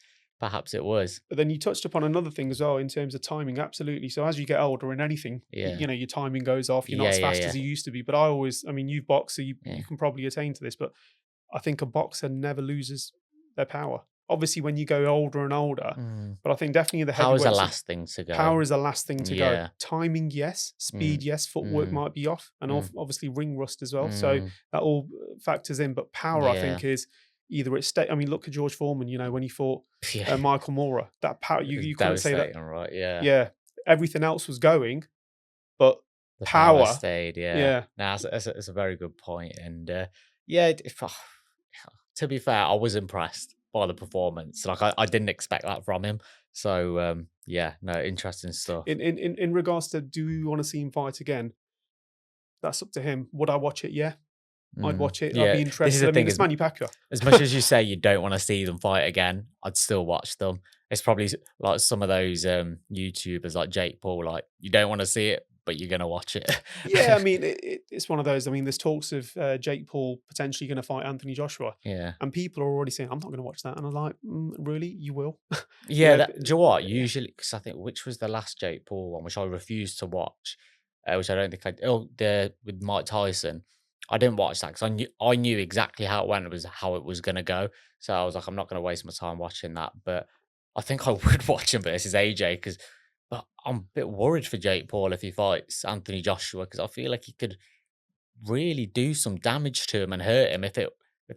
Speaker 1: it was.
Speaker 2: But then you touched upon another thing as well in terms of timing. Absolutely. So as you get older in anything,
Speaker 1: Yeah,
Speaker 2: your timing goes off. You're not
Speaker 1: yeah,
Speaker 2: as
Speaker 1: yeah,
Speaker 2: fast
Speaker 1: yeah,
Speaker 2: as you used to be. But I mean, you've boxed, so
Speaker 1: yeah.
Speaker 2: you can probably attain to this. But I think a boxer never loses their power. Obviously, when you go older and older,
Speaker 1: Mm.
Speaker 2: but I think definitely the
Speaker 1: Power's the
Speaker 2: heavyweights,
Speaker 1: last thing to go.
Speaker 2: power is the last thing to go.
Speaker 1: Yeah.
Speaker 2: Timing, yes.
Speaker 1: Mm,
Speaker 2: Speed, yes. Footwork
Speaker 1: mm,
Speaker 2: might be off, and
Speaker 1: mm,
Speaker 2: obviously ring rust as well. So
Speaker 1: mm.
Speaker 2: that all factors in. But power, I
Speaker 1: Yeah,
Speaker 2: think, is either it's. I mean, look at George Foreman. When he fought
Speaker 1: yeah.
Speaker 2: Michael Moorer, that power
Speaker 1: It's
Speaker 2: you couldn't say that.
Speaker 1: devastating, right? Yeah.
Speaker 2: Yeah, everything else was going, but
Speaker 1: The power
Speaker 2: power.
Speaker 1: stayed, yeah.
Speaker 2: Yeah,
Speaker 1: No, that's a very good point, and, yeah, if to be fair, I was impressed by the performance, like, I didn't expect that from him, so, yeah, no, interesting stuff.
Speaker 2: in regards to do you want to see him fight again? That's up to him. Would I watch it? Yeah, I'd
Speaker 1: Mm,
Speaker 2: watch it. I'd
Speaker 1: yeah,
Speaker 2: be
Speaker 1: this is
Speaker 2: interested.
Speaker 1: the
Speaker 2: I mean,
Speaker 1: thing
Speaker 2: it's
Speaker 1: is,
Speaker 2: Manny Pacquiao.
Speaker 1: as much as you say you don't wanna see them fight again, I'd still watch them. It's probably like some of those, YouTubers like Jake Paul, like, you don't wanna see it, but you're gonna watch it.
Speaker 2: Yeah, I mean, it's one of those. I mean, there's talks of Jake Paul potentially going to fight Anthony Joshua,
Speaker 1: Yeah.
Speaker 2: and people are already saying, "I'm not going to watch that." And I'm like, "Really? You will?"
Speaker 1: Yeah,
Speaker 2: th-
Speaker 1: do you know what? Usually, because I think which was the last Jake Paul one, which I refused to watch, which I don't think I. Oh, the with Mike Tyson, I didn't watch that because I knew exactly how it went. It was how it was gonna go. So I was like, I'm not gonna waste my time watching that. But I think I would watch him versus AJ because But I'm a bit worried for Jake Paul if he fights Anthony Joshua because I feel like he could really do some damage to him and hurt him if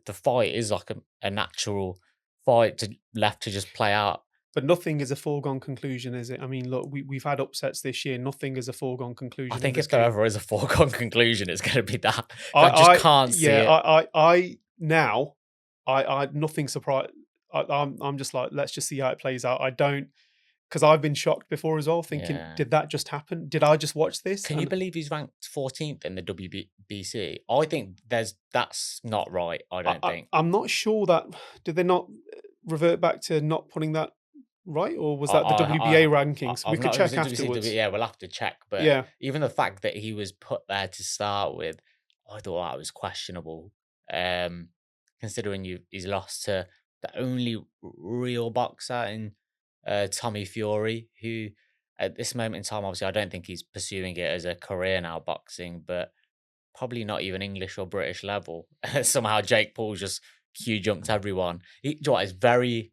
Speaker 1: the fight is like a natural fight left to just play out.
Speaker 2: But nothing is a foregone conclusion, is it? I mean, look, we've had upsets this year. Nothing is a foregone
Speaker 1: I
Speaker 2: conclusion in
Speaker 1: think
Speaker 2: this
Speaker 1: if there
Speaker 2: game.
Speaker 1: ever is a foregone conclusion, it's going to be that. I just
Speaker 2: I
Speaker 1: can't see
Speaker 2: yeah,
Speaker 1: it.
Speaker 2: I now, I nothing surprised. I'm just like, let's just see how it plays out. I don't, because I've been shocked before as well, thinking,
Speaker 1: Yeah.
Speaker 2: did that just happen? Did I just watch this?
Speaker 1: Can you
Speaker 2: And
Speaker 1: believe he's ranked 14th in the WBC? I think that's not right. I don't think.
Speaker 2: I'm not sure that did they not revert back to not putting that right, or was
Speaker 1: I
Speaker 2: that the
Speaker 1: I
Speaker 2: WBA
Speaker 1: I
Speaker 2: rankings? We
Speaker 1: I've
Speaker 2: could
Speaker 1: not. It was
Speaker 2: check
Speaker 1: in WCW.
Speaker 2: afterwards.
Speaker 1: Yeah, we'll have to check. But
Speaker 2: Yeah,
Speaker 1: even the fact that he was put there to start with, I thought that was questionable. Um, Considering he's lost to the only real boxer in Tommy Fury, who at this moment in time, obviously, I don't think he's pursuing it as a career now, boxing, but probably not even English or British level. Somehow Jake Paul just Q jumped everyone. Do you know what? It's very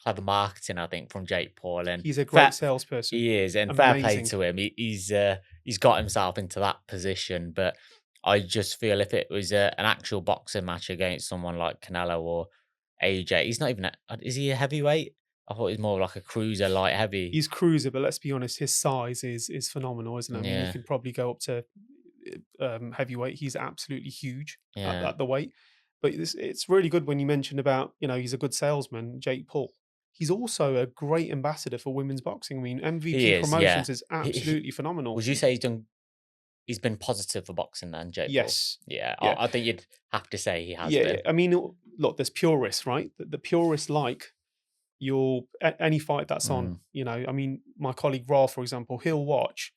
Speaker 1: clever marketing, I think, from Jake Paul, and
Speaker 2: he's a great salesperson.
Speaker 1: he is, and fair play
Speaker 2: Amazing.
Speaker 1: to him. He's got himself into that position, but I just feel if it was an actual boxing match against someone like Canelo or AJ, he's not even. Is he a heavyweight? I thought he's more like a cruiser, light heavy.
Speaker 2: He's cruiser, but let's be honest, his size is phenomenal, isn't it? I mean, he
Speaker 1: Yeah,
Speaker 2: could probably go up to heavyweight. He's absolutely huge
Speaker 1: yeah,
Speaker 2: at the weight. But it's really good when you mentioned about, he's a good salesman, Jake Paul. He's also a great ambassador for women's boxing. I mean,
Speaker 1: he
Speaker 2: MVP
Speaker 1: is. Yeah.
Speaker 2: Promotions is
Speaker 1: He,
Speaker 2: absolutely phenomenal.
Speaker 1: would you say he's been positive for boxing then, Jake Paul?
Speaker 2: Yes.
Speaker 1: Yeah,
Speaker 2: Yeah.
Speaker 1: I think you'd have to say he has
Speaker 2: Yeah. Yeah.
Speaker 1: been.
Speaker 2: I mean, look, there's purists, right? The purists like any fight that's on.
Speaker 1: Mm,
Speaker 2: I mean, my colleague Ra, for example, he'll watch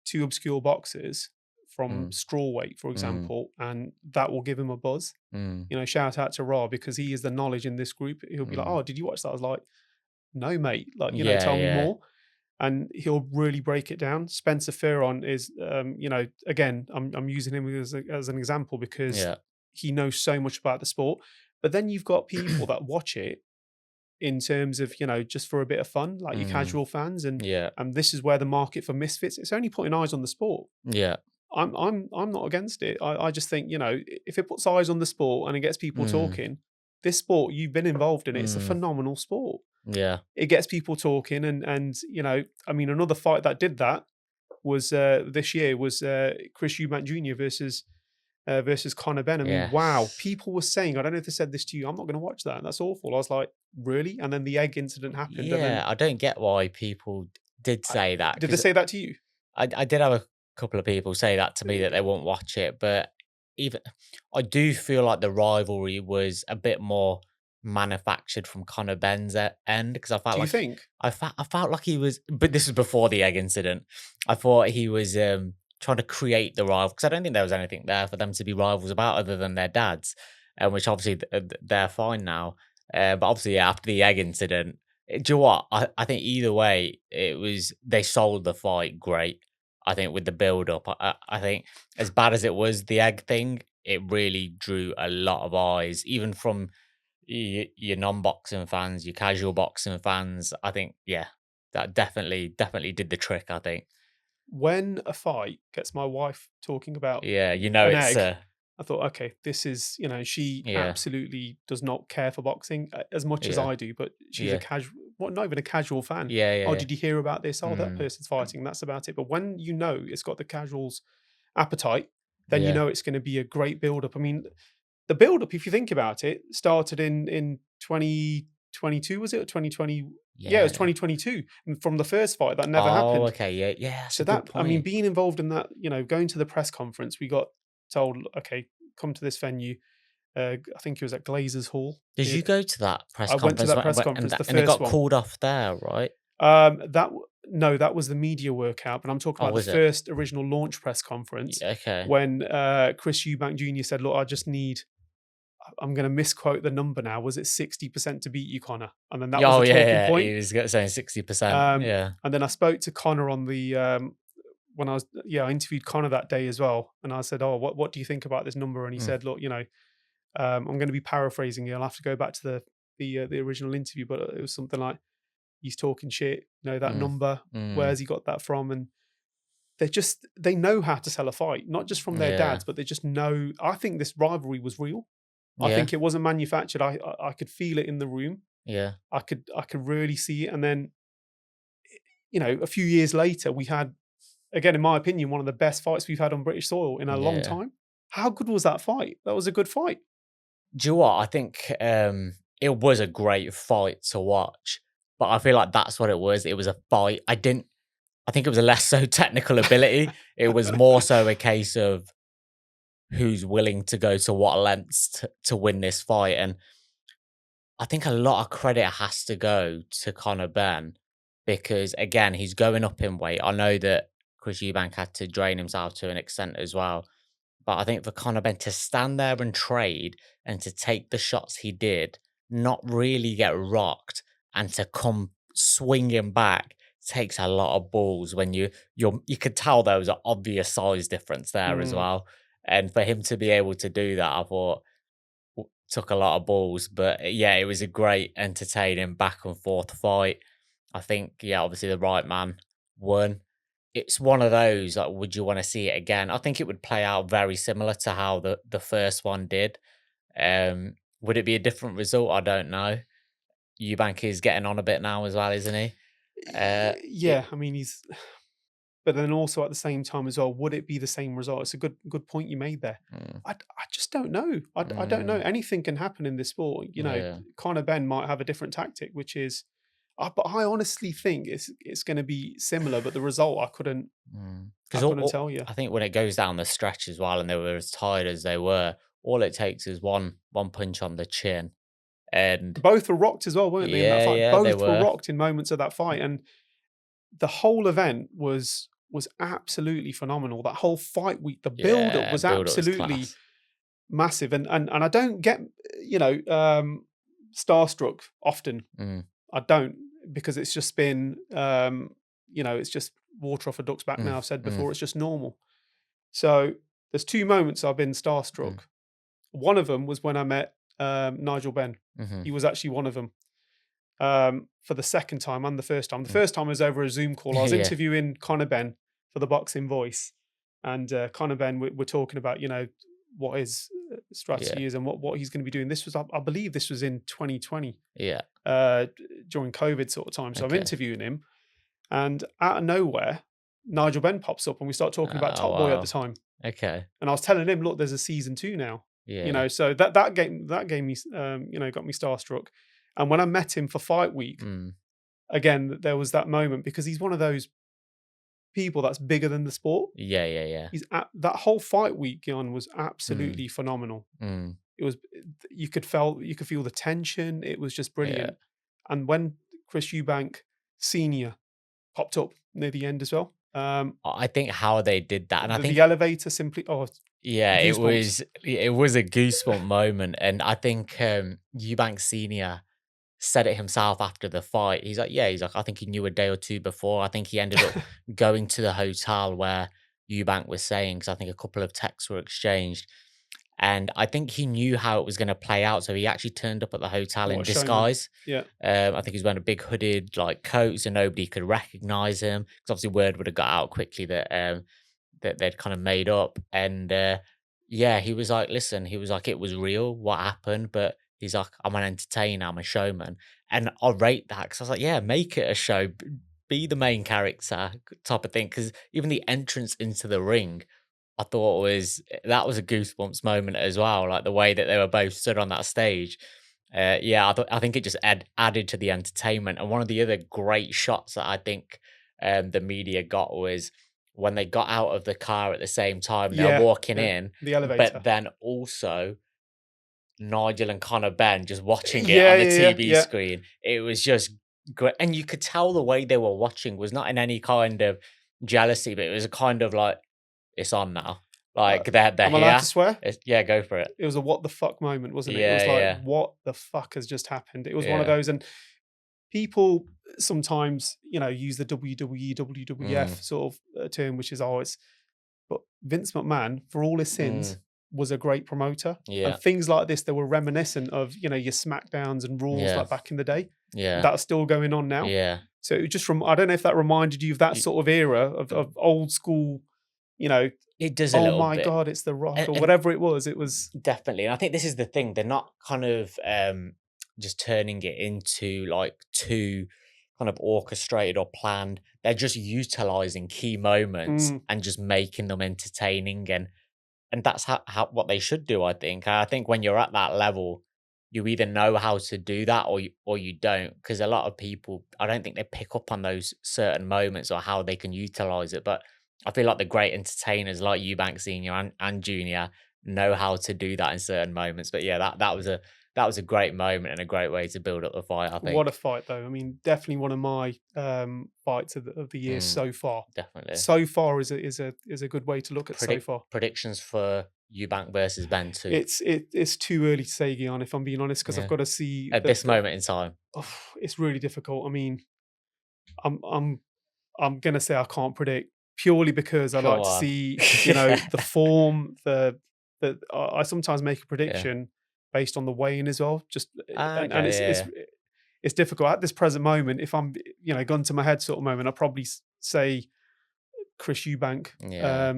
Speaker 2: two obscure boxers from
Speaker 1: mm,
Speaker 2: strawweight, for
Speaker 1: mm,
Speaker 2: example, and that will give him a buzz.
Speaker 1: mm,
Speaker 2: Shout out to Ra because he is the knowledge in this group. He'll be like,
Speaker 1: mm.
Speaker 2: "Oh, did you watch that?" I was like, "No, mate. Like,
Speaker 1: Yeah,
Speaker 2: tell me
Speaker 1: yeah,
Speaker 2: more." And he'll really break it down. Spencer Fearon is, again, I'm using him as an example because
Speaker 1: yeah.
Speaker 2: he knows so much about the sport. But then you've got people that watch it in terms of just for a bit of fun, like your
Speaker 1: Mm,
Speaker 2: casual fans, and
Speaker 1: yeah,
Speaker 2: this is where the market for misfits. It's only putting eyes on the sport.
Speaker 1: yeah.
Speaker 2: I'm not against it. I just think, if it puts eyes on the sport and it gets people
Speaker 1: Mm,
Speaker 2: talking, this sport, you've been involved in it. It's a
Speaker 1: mm,
Speaker 2: phenomenal sport.
Speaker 1: yeah,
Speaker 2: It gets people talking, and I mean, another fight that did that was this year was Chris Eubank Jr. versus Conor Benn. I mean, wow,
Speaker 1: yes.
Speaker 2: people were saying, I don't know if they said this to you, I'm not going to watch that. That's awful. I was like, really? And then the egg incident happened, and then
Speaker 1: Yeah, I don't get why people did
Speaker 2: I,
Speaker 1: say that
Speaker 2: did they
Speaker 1: because
Speaker 2: say that to you?
Speaker 1: I did have a couple of people say that to me that they won't watch it, but even I do feel like the rivalry was a bit more manufactured from Conor Benn's end because
Speaker 2: Do you think?
Speaker 1: I felt like he was, but this was before the egg incident. I thought he was trying to create the rival because I don't think there was anything there for them to be rivals about other than their dads, which obviously they're fine now. But obviously, yeah, after the egg incident, do you know what? I think either way, they sold the fight great. I think with the build up, I think as bad as it was, the egg thing, it really drew a lot of eyes, even from your non-boxing fans, your casual boxing fans. I think, yeah, that definitely did the trick. I think,
Speaker 2: When a fight gets my wife talking about
Speaker 1: yeah,
Speaker 2: an
Speaker 1: it's
Speaker 2: egg, I thought, okay, this is, she
Speaker 1: yeah,
Speaker 2: absolutely does not care for boxing as much as
Speaker 1: yeah,
Speaker 2: I do, but she's a
Speaker 1: yeah,
Speaker 2: casual, well, not even a casual fan.
Speaker 1: yeah,
Speaker 2: Oh,
Speaker 1: yeah,
Speaker 2: did you hear about this? Oh, that
Speaker 1: mm,
Speaker 2: person's fighting. That's about it. But when it's got the casuals' appetite, then
Speaker 1: yeah,
Speaker 2: it's going to be a great build up. I mean, the build up, if you think about it, started in 2022, was it? Or 2020? Yeah, it was
Speaker 1: yeah.
Speaker 2: 2022. And from the first fight, that never
Speaker 1: Oh,
Speaker 2: happened.
Speaker 1: okay, yeah, yeah. That's
Speaker 2: So
Speaker 1: a good
Speaker 2: that, I mean,
Speaker 1: point.
Speaker 2: being involved in that, going to the press conference, we got told, okay, come to this venue. I think it was at Glazers Hall.
Speaker 1: Did you go to that press
Speaker 2: I went to
Speaker 1: conference
Speaker 2: that press conference, the
Speaker 1: and it
Speaker 2: first
Speaker 1: got
Speaker 2: one.
Speaker 1: called off there, right?
Speaker 2: No, that was the media workout, but I'm talking
Speaker 1: Oh,
Speaker 2: about the
Speaker 1: was it?
Speaker 2: first original launch press conference
Speaker 1: Okay.
Speaker 2: when Chris Eubank Jr. said, "Look, I just need." I'm going to misquote the number now. Was it 60% to beat you, Connor? And then that
Speaker 1: Yeah,
Speaker 2: was
Speaker 1: oh,
Speaker 2: the
Speaker 1: yeah,
Speaker 2: talking
Speaker 1: yeah.
Speaker 2: point.
Speaker 1: He was saying 60%.
Speaker 2: Um,
Speaker 1: Yeah.
Speaker 2: and then I spoke to Connor on the when I was I interviewed Connor that day as well, and I said, "Oh, what do you think about this number?" And he
Speaker 1: Mm,
Speaker 2: said, "Look, I'm going to be paraphrasing here. I'll have to go back to the original interview, but it was something like he's talking shit, that
Speaker 1: Mm,
Speaker 2: number,
Speaker 1: mm,
Speaker 2: where's he got that from? And they know how to sell a fight, not just from their
Speaker 1: yeah,
Speaker 2: dads, but they just know. I think this rivalry was real. I
Speaker 1: yeah,
Speaker 2: think it wasn't manufactured. I could feel it in the room.
Speaker 1: yeah,
Speaker 2: I could really see it. And then, a few years later, we had, again, in my opinion, one of the best fights we've had on British soil in a long
Speaker 1: yeah.
Speaker 2: time. How good was that fight? That was a good fight.
Speaker 1: Do you know what? I think it was a great fight to watch, but I feel like that's what it was. It was a fight. I think it was a less so technical ability. It was more so a case of who's willing to go to what lengths to win this fight. And I think a lot of credit has to go to Conor Ben because, again, he's going up in weight. I know that Chris Eubank had to drain himself to an extent as well. But I think for Conor Ben to stand there and trade and to take the shots he did, not really get rocked, and to come swinging back takes a lot of balls. When you could tell there was an obvious size difference there as
Speaker 2: Mm.
Speaker 1: well, and for him to be able to do that, I thought took a lot of balls. But yeah, it was a great, entertaining back and forth fight. I think yeah, obviously the right man won. It's one of those, like, would you wanna see it again? I think it would play out very similar to how the first one did. Would it be a different result? I don't know. Eubank is getting on a bit now as well, isn't he? It
Speaker 2: Yeah, I mean, but then also at the same time as well, would it be the same result? It's a good point you made there.
Speaker 1: mm,
Speaker 2: I just don't know. I don't know.
Speaker 1: mm,
Speaker 2: Anything can happen in this sport.
Speaker 1: yeah,
Speaker 2: Conor Ben might have a different tactic, which is, but I honestly think it's going to be similar. But the result, I
Speaker 1: 'Cause
Speaker 2: couldn't tell you.
Speaker 1: I think when it goes down the stretch as well, and they were as tired as they were, all it takes is one punch on the chin, and
Speaker 2: Both were rocked as well, weren't they? In that
Speaker 1: yeah,
Speaker 2: fight,
Speaker 1: yeah, they
Speaker 2: both were
Speaker 1: were.
Speaker 2: rocked in moments of that fight, and the whole event was absolutely phenomenal. That whole fight week, the build up
Speaker 1: Yeah,
Speaker 2: was
Speaker 1: build-up was
Speaker 2: absolutely
Speaker 1: class.
Speaker 2: massive, and I don't get starstruck often.
Speaker 1: Mm,
Speaker 2: I don't, because it's just been it's just water off a duck's back
Speaker 1: mm,
Speaker 2: now. I've said
Speaker 1: mm,
Speaker 2: before, it's just normal. So there's two moments I've been
Speaker 1: mm,
Speaker 2: starstruck. One of them was when I met Nigel Benn.
Speaker 1: mhm.
Speaker 2: He was actually one of them. For the second time and the first time. The
Speaker 1: Mm.
Speaker 2: first time was over a Zoom call. I was
Speaker 1: Yeah,
Speaker 2: interviewing Conor Ben for the Boxing Voice, and Conor Ben, we're talking about what his
Speaker 1: yeah,
Speaker 2: strategy is and what he's going to be doing. This was, I believe, this was in 2020
Speaker 1: yeah.
Speaker 2: during COVID sort of time. So I'm
Speaker 1: Okay.
Speaker 2: interviewing him, and out of nowhere, Nigel Ben pops up, and we start talking about
Speaker 1: Oh,
Speaker 2: Top Boy at the
Speaker 1: wow.
Speaker 2: time.
Speaker 1: Okay.
Speaker 2: And I was telling him, look, there's a season 2 now.
Speaker 1: Yeah.
Speaker 2: So that gave me got me starstruck. And when I met him for fight week,
Speaker 1: Mm.
Speaker 2: again, there was that moment because he's one of those people that's bigger than the sport.
Speaker 1: Yeah, yeah, yeah.
Speaker 2: That whole fight week, Gian, was
Speaker 1: Mm,
Speaker 2: absolutely phenomenal.
Speaker 1: mm.
Speaker 2: It was you could feel the tension. It was just
Speaker 1: Yeah.
Speaker 2: brilliant. And when Chris Eubank Senior popped up near the end as well,
Speaker 1: I think how they did that, and I
Speaker 2: the
Speaker 1: think
Speaker 2: elevator simply,
Speaker 1: yeah,
Speaker 2: goosebumps.
Speaker 1: it was a goosebump moment, and I think, Eubank Senior said it himself after the fight. He's like, yeah, he's like, I think he knew a day or 2 before. I think he ended up going to the hotel where Eubank was saying, because I think a couple of texts were exchanged. And I think he knew how it was gonna play out, so he actually turned up at the hotel
Speaker 2: What
Speaker 1: in
Speaker 2: a showman!
Speaker 1: disguise.
Speaker 2: Yeah,
Speaker 1: I think he was wearing a big hooded, like, coat, so nobody could recognize him. Because obviously word would have got out quickly that, that they'd kinda made up, and, yeah, he was like, "Listen," he was like, "It was real, what happened," but he's like, "I'm an entertainer, I'm a showman," and I rate that because I was like, "Yeah, make it a show, be the main character," type of thing. Because even the entrance into the ring I thought that was a goosebumps moment as well, like the way that they were both stood on that stage. Yeah, I think it just added to the entertainment. And one of the other great shots that I think the media got was when they got out of the car at the same time. They're
Speaker 2: yeah,
Speaker 1: walking
Speaker 2: yeah.
Speaker 1: in,
Speaker 2: The
Speaker 1: but
Speaker 2: elevator.
Speaker 1: then also Nigel and Conor Ben just watching it
Speaker 2: Yeah,
Speaker 1: on the
Speaker 2: yeah, yeah,
Speaker 1: TV
Speaker 2: yeah.
Speaker 1: screen. It was just great, and you could tell the way they were watching was not in any kind of jealousy, but it was a kind of like it's on now.
Speaker 2: Uh,
Speaker 1: Like they're
Speaker 2: I'm allowed to
Speaker 1: here.
Speaker 2: swear?
Speaker 1: Yeah, go for it.
Speaker 2: It was a what the fuck moment, wasn't it? It was
Speaker 1: Yeah,
Speaker 2: like,
Speaker 1: yeah,
Speaker 2: what the fuck has just happened? It was one of
Speaker 1: yeah.
Speaker 2: those, and people sometimes, use the WWE, WWF
Speaker 1: Mm,
Speaker 2: sort of term, which is always, but Vince McMahon, for all his sins,
Speaker 1: mm,
Speaker 2: was a great promoter. And
Speaker 1: yeah,
Speaker 2: things like this, they were reminiscent of, your SmackDowns and Raws
Speaker 1: yeah,
Speaker 2: like back in the day.
Speaker 1: Yeah.
Speaker 2: That's still going on now.
Speaker 1: Yeah.
Speaker 2: So it just I don't know if that reminded you of that
Speaker 1: Y-
Speaker 2: sort of era of old school, you know,
Speaker 1: It does a
Speaker 2: oh
Speaker 1: little
Speaker 2: my
Speaker 1: bit.
Speaker 2: God, it's The Rock or
Speaker 1: And
Speaker 2: whatever it was. It was
Speaker 1: definitely. And I think this is the thing. They're not kind of just turning it into like too kind of orchestrated or planned. They're just utilizing key moments
Speaker 2: mm,
Speaker 1: and just making them entertaining. And that's how what they should do, I think. I think when you're at that level, you either know how to do that or you don't. Because a lot of people, I don't think they pick up on those certain moments or how they can utilize it. But I feel like the great entertainers like Eubank Senior and Junior know how to do that in certain moments. But yeah, that was a great moment and a great way to build up the fight, I
Speaker 2: what a
Speaker 1: think.
Speaker 2: fight, though. I mean, definitely one of my fights of the year
Speaker 1: Mm,
Speaker 2: so far.
Speaker 1: definitely.
Speaker 2: So far is a good way to look at so far.
Speaker 1: Predictions for Eubank versus Ben too.
Speaker 2: It's too early to say, Gian, if I'm being honest, because I've
Speaker 1: Yeah.
Speaker 2: got to see
Speaker 1: At this moment in time.
Speaker 2: oh, it's really difficult. I mean, I'm I'm I'm gonna say I can't predict purely because I
Speaker 1: Come
Speaker 2: like to
Speaker 1: on.
Speaker 2: see, the form, the I sometimes make a
Speaker 1: Yeah.
Speaker 2: prediction based on the weigh-in as well. Just
Speaker 1: Ah,
Speaker 2: and
Speaker 1: okay, yeah,
Speaker 2: it's difficult at this present moment. If I'm, gun to my head sort of moment, I'll probably say Chris Eubank
Speaker 1: yeah.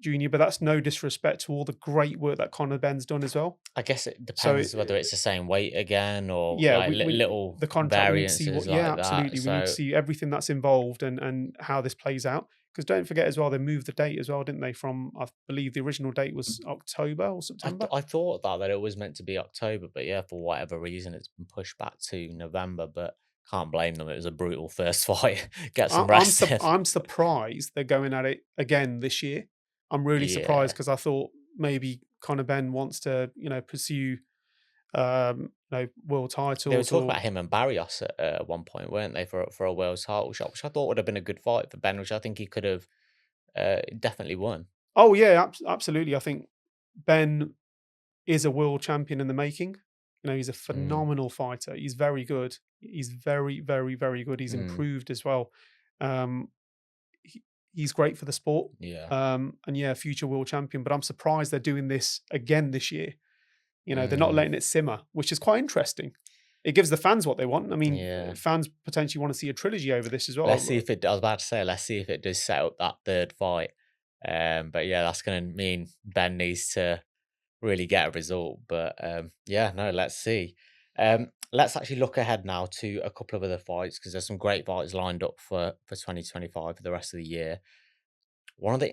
Speaker 2: Junior, but that's no disrespect to all the great work that Conor Ben's done as well.
Speaker 1: I guess it
Speaker 2: So
Speaker 1: depends whether it's the same weight again or
Speaker 2: yeah,
Speaker 1: like
Speaker 2: we
Speaker 1: little
Speaker 2: the contract, we need to see
Speaker 1: variances
Speaker 2: what, yeah,
Speaker 1: like that.
Speaker 2: absolutely. We need to
Speaker 1: So
Speaker 2: see everything that's involved and how this plays out. Because don't forget as well, they moved the date as well, didn't they? From, I believe the original date was October or September.
Speaker 1: I thought that it was meant to be October, but yeah, for whatever reason, it's been pushed back to November. But can't blame them. It was a brutal first fight. Get some rest in.
Speaker 2: I'm surprised they're going at it again this year. I'm really surprised
Speaker 1: Yeah,
Speaker 2: because I thought maybe Conor Ben wants to, pursue, world
Speaker 1: they were
Speaker 2: titles
Speaker 1: talking
Speaker 2: or.
Speaker 1: about him and Barrios at one point, weren't they, for a world title shot, which I thought would have been a good fight for Ben, which I think he could have definitely won.
Speaker 2: Oh yeah, absolutely. I think Ben is a world champion in the making. He's a
Speaker 1: Mm,
Speaker 2: phenomenal fighter. He's very good. He's very, very, very good. He's
Speaker 1: mm,
Speaker 2: improved as well. Um, he's great for the sport.
Speaker 1: yeah.
Speaker 2: And yeah, future world champion. But I'm surprised they're doing this again this year. They're not
Speaker 1: Mm,
Speaker 2: letting it simmer, which is quite interesting. It gives the fans what they want. I mean,
Speaker 1: yeah.
Speaker 2: fans potentially want to see a trilogy over this as
Speaker 1: Let's
Speaker 2: well.
Speaker 1: see if it. I was about to say, let's see if it does set up that third fight. But yeah, that's going to mean Ben needs to really get a result. But yeah, no, let's see. Let's actually look ahead now to a couple of other fights because there's some great fights lined up for 2025 for the rest of the year. One of the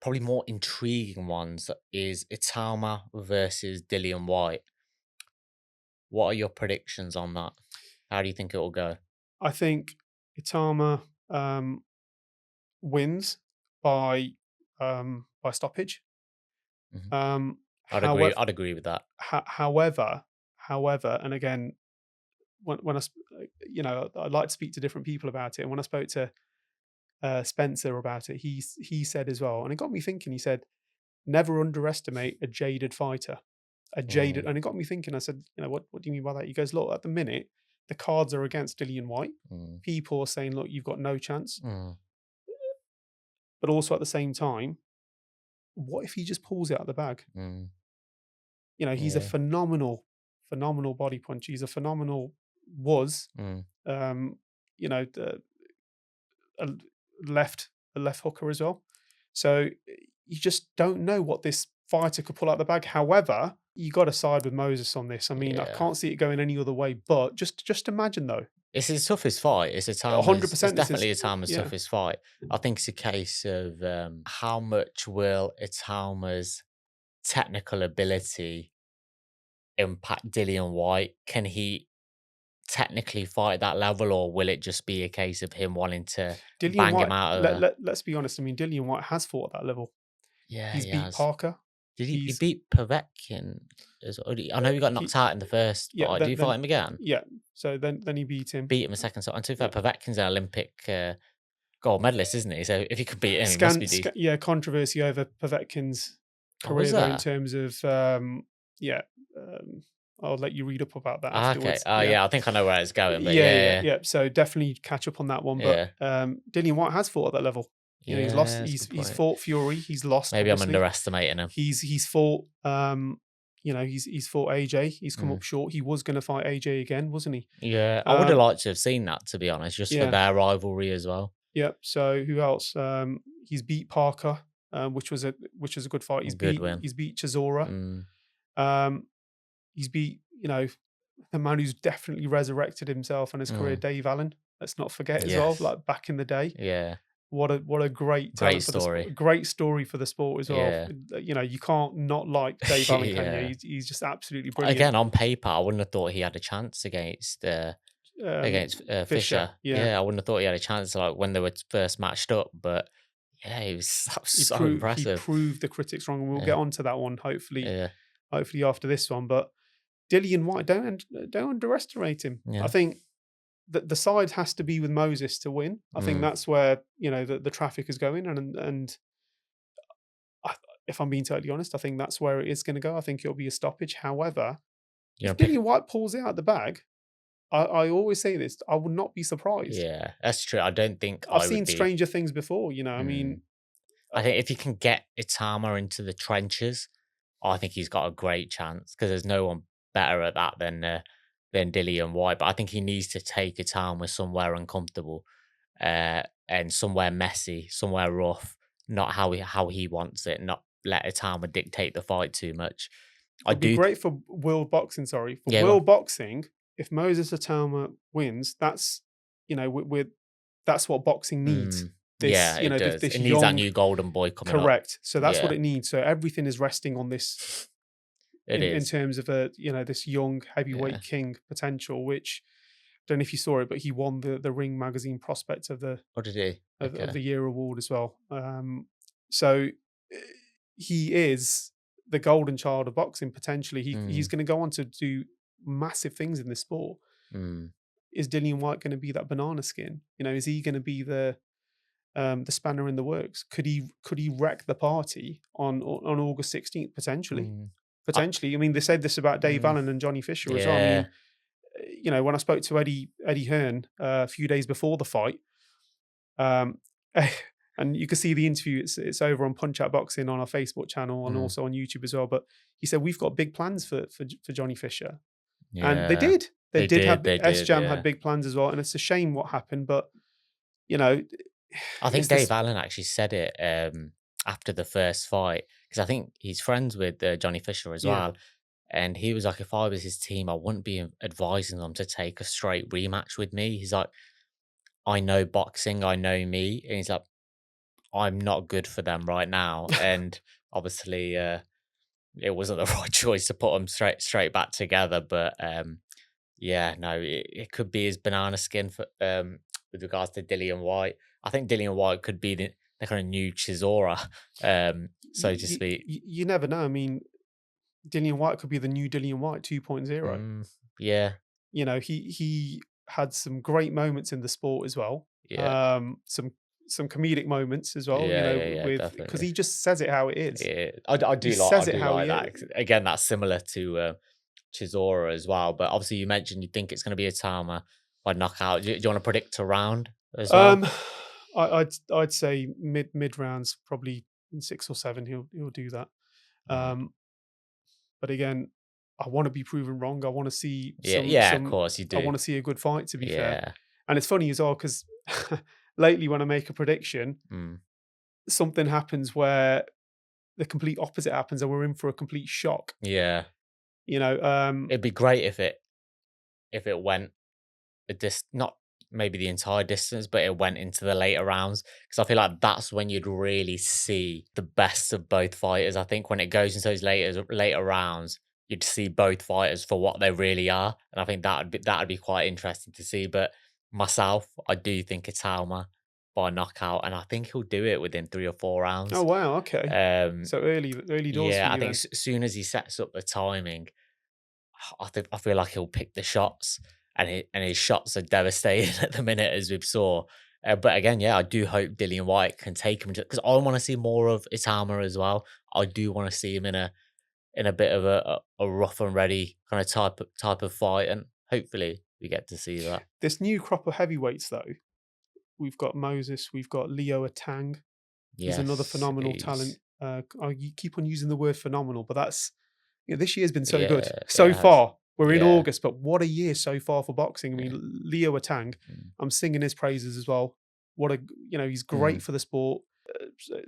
Speaker 1: probably more intriguing ones is Itauma versus Dillian White. What are your predictions on that? How do you think it will go?
Speaker 2: I think Itama wins by stoppage.
Speaker 1: Mhm.
Speaker 2: Um,
Speaker 1: I'd agree.
Speaker 2: however,
Speaker 1: I'd agree with that.
Speaker 2: however, and again, when I like to speak to different people about it. And when I spoke to Spencer about it, he said as well, and it got me thinking. He said, "Never underestimate a jaded fighter." A jaded,
Speaker 1: Mm,
Speaker 2: and it got me thinking. I said, what do you mean by that? He goes, "Look, at the minute, the cards are against Dillian White.
Speaker 1: mm,
Speaker 2: People are saying, look, you've got no chance."
Speaker 1: mm.
Speaker 2: But also at the same time, what if he just pulls it out of the bag?
Speaker 1: Mm,
Speaker 2: He's a
Speaker 1: yeah.
Speaker 2: phenomenal, phenomenal body puncher. He's a phenomenal was,
Speaker 1: Mm,
Speaker 2: um, the a left a left hooker as well. So you just don't know what this fighter could pull out the bag. However, you got to side with Moses on this. I mean, I
Speaker 1: yeah.
Speaker 2: can't see it going any other way. But just imagine though,
Speaker 1: It's his toughest fight.
Speaker 2: hundred
Speaker 1: It's
Speaker 2: percent. This is
Speaker 1: definitely Itama's
Speaker 2: yeah.
Speaker 1: toughest fight. I think it's a case of how much will Itama's technical ability impact Dillian White? Can he technically fight at that level, or will it just be a case of him wanting to
Speaker 2: Dillian
Speaker 1: bang him
Speaker 2: White.
Speaker 1: out of
Speaker 2: Let,
Speaker 1: the?
Speaker 2: let let's be honest. I mean, Dillian White has fought at that level.
Speaker 1: Yeah,
Speaker 2: He's
Speaker 1: he
Speaker 2: beat
Speaker 1: has.
Speaker 2: Parker.
Speaker 1: Did he
Speaker 2: He's
Speaker 1: beat Povetkin? I know he got knocked
Speaker 2: he
Speaker 1: out in the first
Speaker 2: yeah.
Speaker 1: fight. Do you fight him again?
Speaker 2: Yeah. So then he beat him.
Speaker 1: Beat him a second time. And to be fair,
Speaker 2: Yeah.
Speaker 1: Povetkin's an Olympic gold medalist, isn't he? So if he could beat him, he must be decent.
Speaker 2: Yeah, controversy over Povetkin's
Speaker 1: Oh, was
Speaker 2: career though, in
Speaker 1: there?
Speaker 2: terms of yeah. I'll let you read up about that
Speaker 1: Ah, okay.
Speaker 2: afterwards.
Speaker 1: Oh,
Speaker 2: Yeah.
Speaker 1: yeah. I think I know where it's going, but
Speaker 2: Yeah,
Speaker 1: yeah,
Speaker 2: yeah. So definitely catch up on that one. But
Speaker 1: yeah,
Speaker 2: Dillian White has fought at that level. He's lost.
Speaker 1: yeah. That's a good
Speaker 2: He's
Speaker 1: point.
Speaker 2: fought Fury. He's lost.
Speaker 1: Maybe I'm
Speaker 2: Obviously,
Speaker 1: underestimating him.
Speaker 2: he's fought he's fought AJ. He's come
Speaker 1: Mm.
Speaker 2: up short. He was going to fight AJ again, wasn't he?
Speaker 1: Yeah, I would have liked to have seen that, to be honest, just for
Speaker 2: Yeah.
Speaker 1: their rivalry as well.
Speaker 2: Yep. So who else? He's beat Parker, which was a good fight.
Speaker 1: A good win.
Speaker 2: He's beat Chisora.
Speaker 1: Mm.
Speaker 2: Um, he's beat the man who's definitely resurrected himself and his career,
Speaker 1: Mm.
Speaker 2: Dave Allen. Let's not forget as well,
Speaker 1: Yes.
Speaker 2: like back in the day.
Speaker 1: Yeah.
Speaker 2: What a great
Speaker 1: Great
Speaker 2: talent for the
Speaker 1: story.
Speaker 2: sport. Great story for the sport as well.
Speaker 1: Yeah.
Speaker 2: You can't not like Dave Allen, can you?
Speaker 1: Yeah.
Speaker 2: He's just absolutely brilliant.
Speaker 1: Again, on paper, I wouldn't have thought he had a chance against Fisher.
Speaker 2: Yeah.
Speaker 1: Yeah, I wouldn't have thought he had a chance like when they were first matched up, but yeah, that was so
Speaker 2: He
Speaker 1: impressive.
Speaker 2: proved the critics wrong, and we'll
Speaker 1: Yeah.
Speaker 2: get onto that one hopefully
Speaker 1: Yeah.
Speaker 2: after this one. But Dillian Whyte, don't underestimate him.
Speaker 1: Yeah.
Speaker 2: I think that the side has to be with Moses to win. I think that's where the traffic is going, and if I'm being totally honest, I think that's where it is going to go. I think it'll be a stoppage. However, if Dillian Whyte pulls it out the bag, I always say this, I would not be surprised.
Speaker 1: Yeah, that's true. I don't think
Speaker 2: I've seen stranger things before. I mean,
Speaker 1: I think if you can get Itauma into the trenches, I think he's got a great chance because there's no one better at that than Dillian Whyte. But I think he needs to take Itauma somewhere uncomfortable, and somewhere messy, somewhere rough, not how he wants it, not let Itauma dictate the fight too much.
Speaker 2: It'd be great for world boxing. Sorry, for
Speaker 1: Yeah,
Speaker 2: world boxing. If Moses Itauma wins, that's that's what boxing needs.
Speaker 1: Yeah, it does.
Speaker 2: This
Speaker 1: it needs that new golden boy coming up.
Speaker 2: Correct. So that's what it needs. So everything is resting on this. In terms of this young heavyweight king potential, which I don't know if you saw it, but he won the Ring Magazine Prospect of the
Speaker 1: What did he?
Speaker 2: of the Year award as well. So he is the golden child of boxing. Potentially, he's going to go on to do massive things in this sport. Is Dillian Whyte going to be that banana skin? Is he going to be the spanner in the works? Could he wreck the party on August 16th potentially? Potentially. I mean, they said this about Dave Allen and Johnny Fisher as well. I mean, when I spoke to Eddie Hearn a few days before the fight, and you can see the interview. It's over on Punch Out Boxing on our Facebook channel and also on YouTube as well. But he said we've got big plans for Johnny Fisher, and they did. They did have S-Jam had big plans as well, and it's a shame what happened. But
Speaker 1: I think Dave Allen actually said it after the first fight because I think he's friends with Johnny Fisher as well. And he was like, if I was his team, I wouldn't be advising them to take a straight rematch with me. He's like, I know boxing, I know me. And he's like, I'm not good for them right now. And obviously, it wasn't the right choice to put them straight back together. But it could be his banana skin for with regards to Dillian Whyte. I think Dillian Whyte could be the kind of new Chisora, so to speak.
Speaker 2: You never know. I mean, Dillian Whyte could be the new Dillian Whyte 2.0.
Speaker 1: Yeah.
Speaker 2: He had some great moments in the sport as well.
Speaker 1: Yeah.
Speaker 2: Some comedic moments as well. Because he just says it how it is.
Speaker 1: Yeah. I do like that. Again, that's similar to Chisora as well. But obviously, you mentioned you think it's going to be Itauma by knockout. Do you want to predict a round as well?
Speaker 2: I'd say mid rounds, probably in 6 or 7. He'll do that. But again, I want to be proven wrong. I want to see.
Speaker 1: Of course you do.
Speaker 2: I want to see a good fight. To be fair, and it's funny as well because lately when I make a prediction, something happens where the complete opposite happens, and we're in for a complete shock.
Speaker 1: Yeah,
Speaker 2: it'd
Speaker 1: be great if it went not maybe the entire distance, but it went into the later rounds because I feel like that's when you'd really see the best of both fighters. I think when it goes into those later rounds, you'd see both fighters for what they really are, and I think that'd be quite interesting to see. But myself, I do think Itauma by knockout, and I think he'll do it within 3 or 4 rounds.
Speaker 2: Oh wow, okay. So early doors.
Speaker 1: Yeah,
Speaker 2: for you
Speaker 1: I think as soon as he sets up the timing, I feel like he'll pick the shots, and his shots are devastating at the minute, as we've saw. But again, I do hope Dillian Whyte can take him because I want to see more of Itauma as well. I do want to see him in a bit of a rough and ready kind of type of fight, and hopefully we get to see that.
Speaker 2: This new crop of heavyweights, though, we've got Moses, we've got Leo Atang. He's another phenomenal talent. I keep on using the word phenomenal, but that's this year's been so good
Speaker 1: Yeah,
Speaker 2: so
Speaker 1: it has.
Speaker 2: far. We're in
Speaker 1: Yeah.
Speaker 2: August, but what a year so far for boxing. I
Speaker 1: Yeah.
Speaker 2: mean, Leo Atang,
Speaker 1: Mm.
Speaker 2: I'm singing his praises as well. What a, he's great
Speaker 1: Mm.
Speaker 2: for the sport.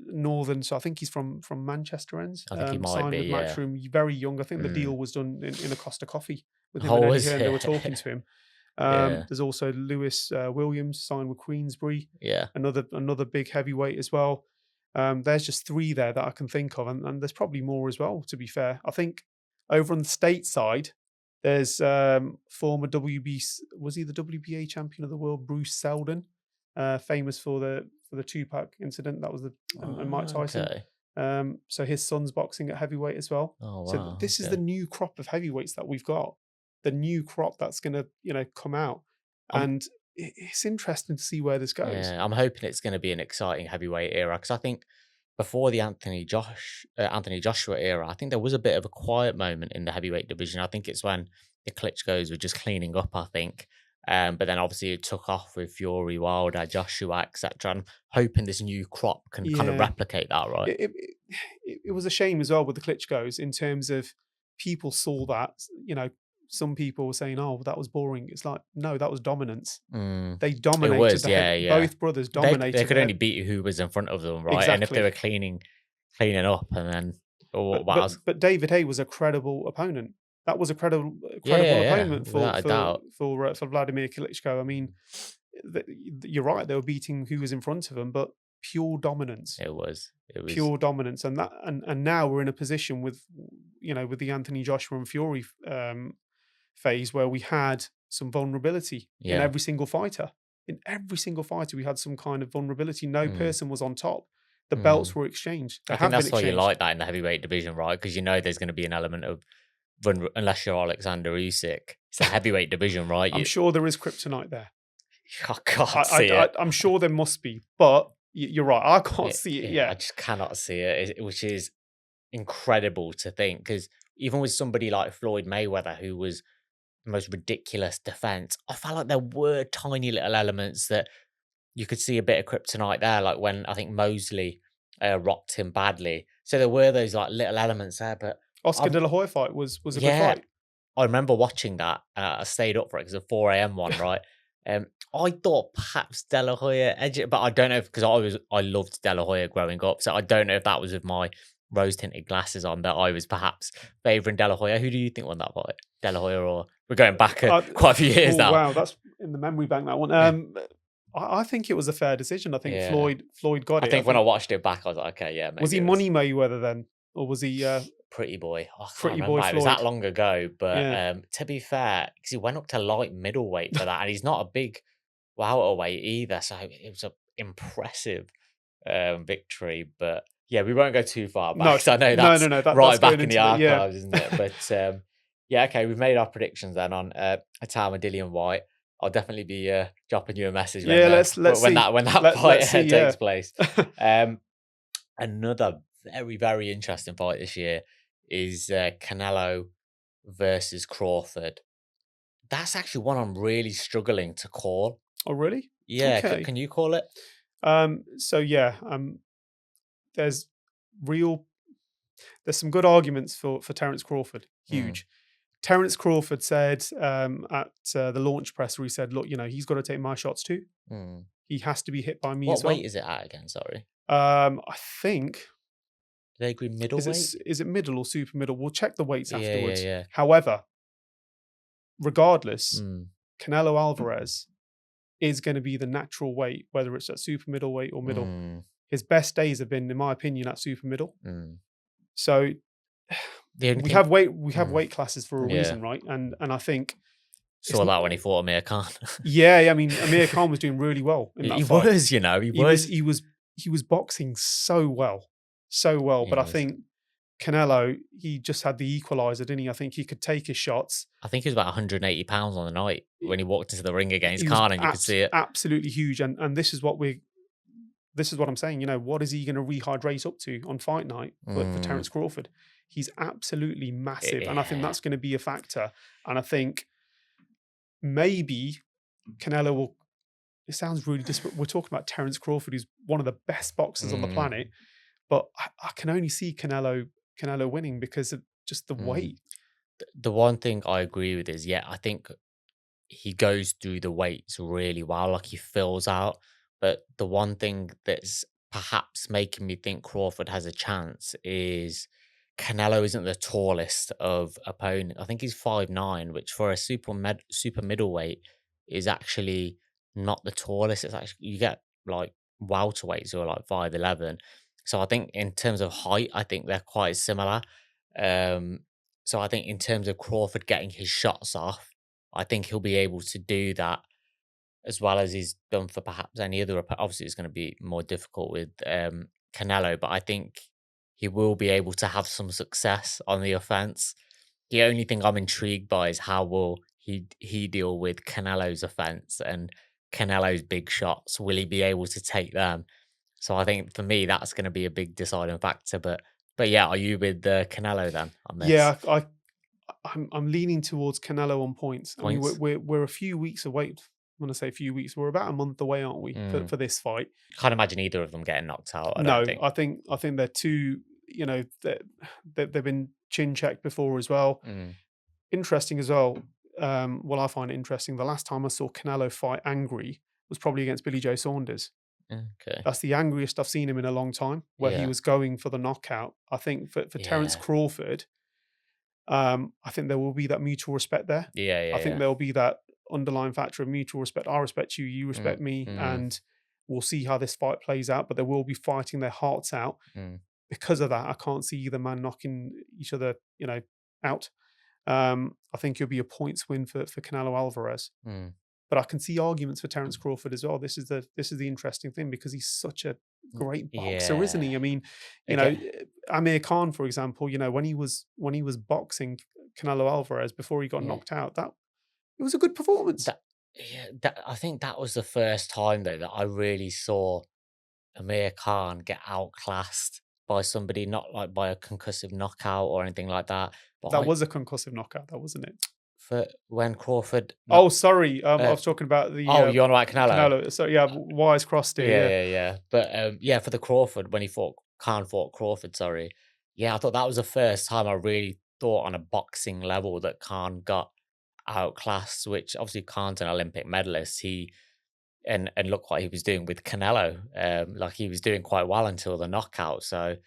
Speaker 2: Northern, so I think he's from Manchester ends.
Speaker 1: I think he might
Speaker 2: Signed
Speaker 1: be,
Speaker 2: with
Speaker 1: yeah.
Speaker 2: Matchroom, very young. I think the
Speaker 1: Mm.
Speaker 2: deal was done in a Costa Coffee with him
Speaker 1: Oh,
Speaker 2: and Eddie
Speaker 1: was
Speaker 2: Hearn. They were talking
Speaker 1: it?
Speaker 2: to him.
Speaker 1: Yeah.
Speaker 2: There's also Lewis Williams signed with Queensbury,
Speaker 1: Yeah.
Speaker 2: another big heavyweight as well. There's just three there that I can think of, and there's probably more as well. To be fair, I think over on the state side, there's former was he the WBA champion of the world, Bruce Seldon, famous for the Tupac incident. That was and Mike
Speaker 1: Oh,
Speaker 2: Tyson.
Speaker 1: okay.
Speaker 2: So his son's boxing at heavyweight as well.
Speaker 1: Oh,
Speaker 2: So
Speaker 1: wow.
Speaker 2: this is the
Speaker 1: Okay.
Speaker 2: new crop of heavyweights that we've got. The new crop that's going to come out,
Speaker 1: I'm
Speaker 2: and it's interesting to see where this goes.
Speaker 1: Yeah, I'm hoping it's gonna be an exciting heavyweight era because I think before the Anthony Joshua era, I think there was a bit of a quiet moment in the heavyweight division. I think it's when the Klitschko's were just cleaning up, I think. But then obviously it took off with Fury, Wilder, Joshua, etc. I'm hoping this new crop can kind of
Speaker 2: Yeah,
Speaker 1: replicate that, right?
Speaker 2: it was a shame as well with the Klitschko's in terms of people saw that. Some people were saying, "Oh, that was boring." It's like, no, that was dominance.
Speaker 1: Mm.
Speaker 2: They
Speaker 1: It
Speaker 2: dominated
Speaker 1: was,
Speaker 2: the
Speaker 1: yeah, yeah.
Speaker 2: both brothers
Speaker 1: They
Speaker 2: dominated
Speaker 1: could
Speaker 2: the
Speaker 1: only
Speaker 2: head.
Speaker 1: beat who was in front of them, right? And if they
Speaker 2: Exactly.
Speaker 1: were cleaning up, and then
Speaker 2: But
Speaker 1: wow,
Speaker 2: David Hay was a credible opponent. That was a
Speaker 1: yeah,
Speaker 2: credible
Speaker 1: yeah, yeah,
Speaker 2: opponent
Speaker 1: without a doubt.
Speaker 2: for Vladimir Klitschko. I mean, you're right; they were beating who was in front of them, but pure dominance,
Speaker 1: It was,
Speaker 2: pure dominance, and now we're in a position with with the Anthony Joshua and Fury phase where we had some vulnerability in
Speaker 1: yeah.
Speaker 2: every single fighter. In every single fighter, we had some kind of vulnerability. No
Speaker 1: Mm.
Speaker 2: person was on top. The belts
Speaker 1: Mm.
Speaker 2: were exchanged. They
Speaker 1: I think
Speaker 2: have been
Speaker 1: that's why you
Speaker 2: exchanged.
Speaker 1: like that in the heavyweight division, right? Because you know there's going to be an element of unless you're Alexander Usyk. It's a heavyweight division, right?
Speaker 2: I'm sure there is kryptonite there.
Speaker 1: I can't see it.
Speaker 2: I'm sure there must be, but you're right. I can't see it
Speaker 1: Yeah, I
Speaker 2: yet.
Speaker 1: just cannot see it, which is incredible to think. Because even with somebody like Floyd Mayweather, who was the most ridiculous defense, I felt like there were tiny little elements that you could see a bit of kryptonite there, like when I think Mosley rocked him badly. So there were those like little elements there, but
Speaker 2: Oscar
Speaker 1: I've
Speaker 2: De La Hoya fight was a good
Speaker 1: yeah,
Speaker 2: fight.
Speaker 1: I remember watching that. I stayed up for it because it's a 4 a.m. one, right? I thought perhaps De La Hoya edge it, but I don't know if because I loved De La Hoya growing up, so I don't know if that was with my rose tinted glasses on that I was perhaps favouring De La Hoya. Who do you think won that fight, De La Hoya, or we're going back quite a few years
Speaker 2: Oh
Speaker 1: now?
Speaker 2: wow, that's in the memory bank. That one. I think it was a fair decision. I think
Speaker 1: Yeah,
Speaker 2: Floyd got
Speaker 1: I
Speaker 2: it.
Speaker 1: think when I watched it back, I was like, okay, yeah,
Speaker 2: Was he
Speaker 1: maybe it was
Speaker 2: Money Mayweather then, or was he
Speaker 1: Pretty Boy. Oh, I can't
Speaker 2: Pretty
Speaker 1: remember.
Speaker 2: Boy
Speaker 1: It was that
Speaker 2: Floyd?
Speaker 1: long ago, but
Speaker 2: Yeah.
Speaker 1: to be fair, because he went up to light middleweight for that, and he's not a big welterweight either, so it was a impressive victory. But yeah, we won't go too far back
Speaker 2: No,
Speaker 1: 'cause I know that's
Speaker 2: no.
Speaker 1: right
Speaker 2: That's going
Speaker 1: back in the
Speaker 2: into the yeah.
Speaker 1: archives, isn't it? But yeah, okay, we've made our predictions then on Itauma, Dillian Whyte. I'll definitely be dropping you a message
Speaker 2: Yeah, let's see.
Speaker 1: when that
Speaker 2: Let's
Speaker 1: fight
Speaker 2: see.
Speaker 1: takes
Speaker 2: Yeah.
Speaker 1: place. Another very, very interesting fight this year is Canelo versus Crawford. That's actually one I'm really struggling to call.
Speaker 2: Oh really?
Speaker 1: Yeah,
Speaker 2: Okay.
Speaker 1: can you call it?
Speaker 2: So yeah. There's real. There's some good arguments for Terence Crawford.
Speaker 1: Mm,
Speaker 2: Huge. Terence Crawford said at the launch press where he said, "Look, he's got to take my shots too.
Speaker 1: mm.
Speaker 2: He has to be hit by me
Speaker 1: What
Speaker 2: as well."
Speaker 1: weight is it at again? Sorry,
Speaker 2: I think
Speaker 1: do they agree middleweight?
Speaker 2: is it middle or super middle? We'll check the weights
Speaker 1: Yeah, yeah,
Speaker 2: afterwards.
Speaker 1: yeah.
Speaker 2: However, regardless,
Speaker 1: Mm,
Speaker 2: Canelo Alvarez is going to be the natural weight, whether it's at super middleweight or middle.
Speaker 1: mm,
Speaker 2: His best days have been, in my opinion, at super middle.
Speaker 1: mm.
Speaker 2: So
Speaker 1: The only
Speaker 2: we
Speaker 1: thing,
Speaker 2: have weight
Speaker 1: mm,
Speaker 2: weight classes for a
Speaker 1: yeah,
Speaker 2: reason, right? And I think it's
Speaker 1: saw that when he fought Amir Khan.
Speaker 2: yeah. I mean, Amir Khan was doing really well in that
Speaker 1: He
Speaker 2: fight.
Speaker 1: was, he was.
Speaker 2: He was boxing so well, so well.
Speaker 1: He
Speaker 2: But I
Speaker 1: was.
Speaker 2: think Canelo, he just had the equalizer, didn't he? I think he could take his shots.
Speaker 1: I think he was about 180 pounds on the night when he walked into the ring against
Speaker 2: He was
Speaker 1: Khan, and you could see it.
Speaker 2: absolutely huge. And this is what I'm saying. What is he going to rehydrate up to on fight night for
Speaker 1: Mm,
Speaker 2: Terence Crawford? He's absolutely massive, and I think
Speaker 1: yeah.
Speaker 2: that's going to be a factor. And I think maybe Canelo will. It sounds really disparate. We're talking about Terence Crawford, who's one of the best boxers on the
Speaker 1: Mm,
Speaker 2: planet, but I can only see Canelo winning because of just the
Speaker 1: Mm.
Speaker 2: weight.
Speaker 1: The one thing I agree with is, yeah, I think he goes through the weights really well, like he fills out. But the one thing that's perhaps making me think Crawford has a chance is Canelo isn't the tallest of opponent. I think he's 5'9", which for a super middleweight is actually not the tallest. It's actually you get like welterweights who are like 5'11". So I think in terms of height, I think they're quite similar. Um, so I think in terms of Crawford getting his shots off, I think he'll be able to do that as well as he's done for perhaps any other. Obviously, it's going to be more difficult with Canelo, but I think he will be able to have some success on the offense. The only thing I'm intrigued by is how will he deal with Canelo's offense and Canelo's big shots. Will he be able to take them? So I think for me that's going to be a big deciding factor. But yeah, are you with Canelo then on this
Speaker 2: Yeah, I'm leaning towards Canelo on points. I mean,
Speaker 1: points?
Speaker 2: we're a few weeks away. When I say a few weeks, we're about a month away, aren't we,
Speaker 1: Mm.
Speaker 2: for this fight?
Speaker 1: Can't imagine either of them getting knocked out. I don't
Speaker 2: No,
Speaker 1: think.
Speaker 2: I think they're too. You know, they've been chin checked before as well.
Speaker 1: Mm.
Speaker 2: Interesting as well. Well, I find it interesting. The last time I saw Canelo fight angry was probably against Billy Joe Saunders.
Speaker 1: Okay.
Speaker 2: That's the angriest I've seen him in a long time, where he
Speaker 1: Yeah.
Speaker 2: was going for the knockout. I think for Terence
Speaker 1: Yeah.
Speaker 2: Crawford, I think there will be that mutual respect there.
Speaker 1: Yeah.
Speaker 2: I
Speaker 1: Yeah.
Speaker 2: think
Speaker 1: Yeah.
Speaker 2: there'll be that underlying factor of mutual respect. I respect you, you
Speaker 1: Mm.
Speaker 2: respect me,
Speaker 1: Mm.
Speaker 2: and we'll see how this fight plays out. But they will be fighting their hearts out.
Speaker 1: Mm.
Speaker 2: Because of that, I can't see either man knocking each other, out. I think it'll be a points win for Canelo Alvarez.
Speaker 1: Mm.
Speaker 2: But I can see arguments for Terence Crawford as well. This is the interesting thing because he's such a great boxer, isn't
Speaker 1: Yeah.
Speaker 2: he? I mean,
Speaker 1: Again.
Speaker 2: Amir Khan, for example, when he was boxing Canelo Alvarez before he got
Speaker 1: Yeah.
Speaker 2: knocked out, that it was a good performance.
Speaker 1: That. Yeah. I think that was the first time though that I really saw Amir Khan get outclassed by somebody, not like by a concussive knockout or anything like that. But
Speaker 2: That
Speaker 1: I
Speaker 2: was a concussive knockout, that wasn't it?
Speaker 1: for when Crawford
Speaker 2: Oh,
Speaker 1: knocked.
Speaker 2: sorry, I
Speaker 1: Uh,
Speaker 2: was talking about the
Speaker 1: oh, you're on about Canelo.
Speaker 2: Canelo. So yeah, wires crossed here.
Speaker 1: Yeah,
Speaker 2: Yeah,
Speaker 1: yeah, yeah. But yeah, for the Crawford when he fought Khan fought Crawford, sorry. Yeah, I thought that was the first time I really thought on a boxing level that Khan got outclassed, which obviously Khan's an Olympic medalist. He and look what he was doing with Canelo. Like he was doing quite well until the knockout. So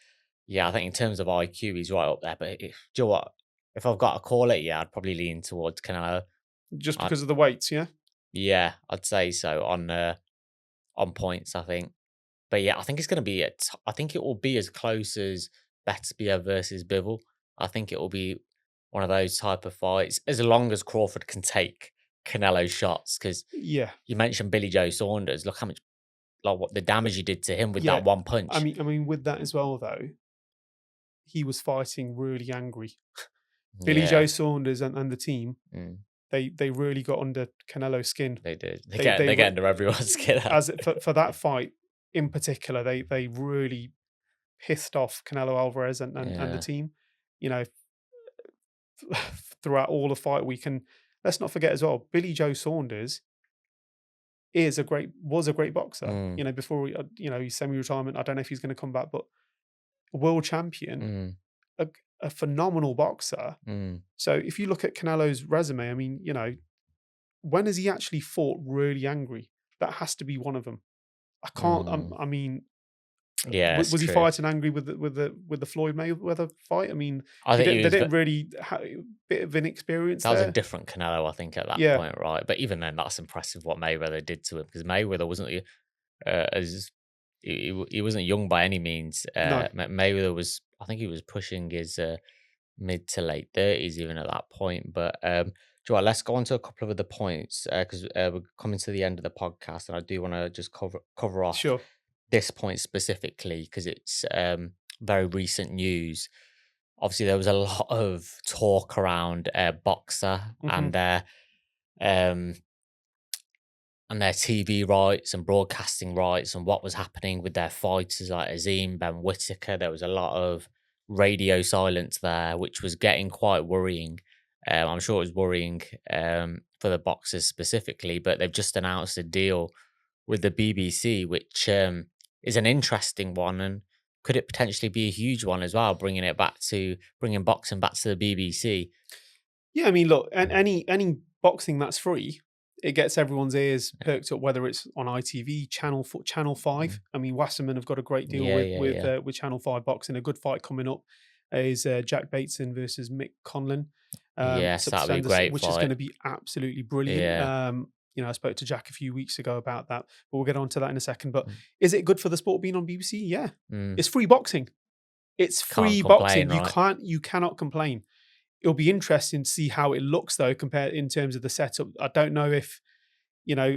Speaker 1: yeah, I think in terms of IQ, he's right up there. But do you know what? If I've got to call it, yeah, I'd probably lean towards Canelo.
Speaker 2: just
Speaker 1: I,
Speaker 2: because of the weights. Yeah,
Speaker 1: yeah, I'd say so on points. I think. But yeah, I think it's going to be I think it will be as close as Beterbiev versus Bivol. I think it will be one of those type of fights, as long as Crawford can take Canelo's shots. Because
Speaker 2: yeah,
Speaker 1: you mentioned Billy Joe Saunders. Look how much, like, what the damage you did to him with
Speaker 2: yeah.
Speaker 1: that one
Speaker 2: I
Speaker 1: punch.
Speaker 2: mean, I mean, with that as well, though, he was fighting really angry. Billy
Speaker 1: Yeah,
Speaker 2: Joe Saunders and the team,
Speaker 1: mm,
Speaker 2: they really got under Canelo's skin.
Speaker 1: they did.
Speaker 2: They
Speaker 1: They get
Speaker 2: were
Speaker 1: under everyone's skin.
Speaker 2: for that fight in particular. They really pissed off Canelo Alvarez and the
Speaker 1: Yeah.
Speaker 2: team. You know, throughout all the fight week, and let's not forget as well, Billy Joe Saunders was a great boxer.
Speaker 1: Mm,
Speaker 2: Before his semi-retirement. I don't know if he's going to come back, but a world champion,
Speaker 1: mm,
Speaker 2: a, a phenomenal boxer.
Speaker 1: mm,
Speaker 2: So if you look at Canelo's resume, I mean, when has he actually fought really angry? That has to be one of them. I can't.
Speaker 1: mm.
Speaker 2: I mean,
Speaker 1: Yeah, it's
Speaker 2: was he
Speaker 1: true.
Speaker 2: fighting angry with the Floyd Mayweather fight? I mean,
Speaker 1: I think he
Speaker 2: they
Speaker 1: was.
Speaker 2: didn't really have a bit of inexperience
Speaker 1: That was a
Speaker 2: there.
Speaker 1: different Canelo, I think, at that
Speaker 2: Yeah,
Speaker 1: point, right? But even then, that's impressive what Mayweather did to him because Mayweather wasn't as he wasn't young by any means.
Speaker 2: no,
Speaker 1: Mayweather was, I think, he was pushing his mid to late 30s even at that point. But do you know what, let's go on to a couple of other points because we're coming to the end of the podcast, and I do want to just cover off
Speaker 2: sure.
Speaker 1: this point specifically because it's very recent news. Obviously, there was a lot of talk around Boxer
Speaker 2: Hmm.
Speaker 1: um, and their TV rights and broadcasting rights and what was happening with their fighters like Azim, Ben Whittaker. There was a lot of radio silence there, which was getting quite worrying. I'm sure it was worrying for the boxers specifically, but they've just announced a deal with the BBC, which is an interesting one. And could it potentially be a huge one as well, bringing boxing back to the BBC?
Speaker 2: Yeah, I mean, look, and any boxing that's free, it gets everyone's ears perked up. Whether it's on ITV, Channel
Speaker 1: Mm.
Speaker 2: 5. I mean, Wasserman have got a great deal
Speaker 1: Yeah, yeah, yeah.
Speaker 2: with Channel 5 boxing. A good fight coming up is Jack Bateson versus Mick Conlon.
Speaker 1: Yes, that'd be a great
Speaker 2: Which is going
Speaker 1: fight.
Speaker 2: to be absolutely brilliant.
Speaker 1: Yeah.
Speaker 2: I spoke to Jack a few weeks ago about that, but we'll get on to that in a second. But
Speaker 1: Mm.
Speaker 2: is it good for the sport being on BBC? Yeah,
Speaker 1: Mm.
Speaker 2: it's free boxing. It's
Speaker 1: Can't
Speaker 2: free
Speaker 1: complain,
Speaker 2: boxing.
Speaker 1: right?
Speaker 2: You cannot complain. It'll be interesting to see how it looks though, compared in terms of the setup. I don't know if you know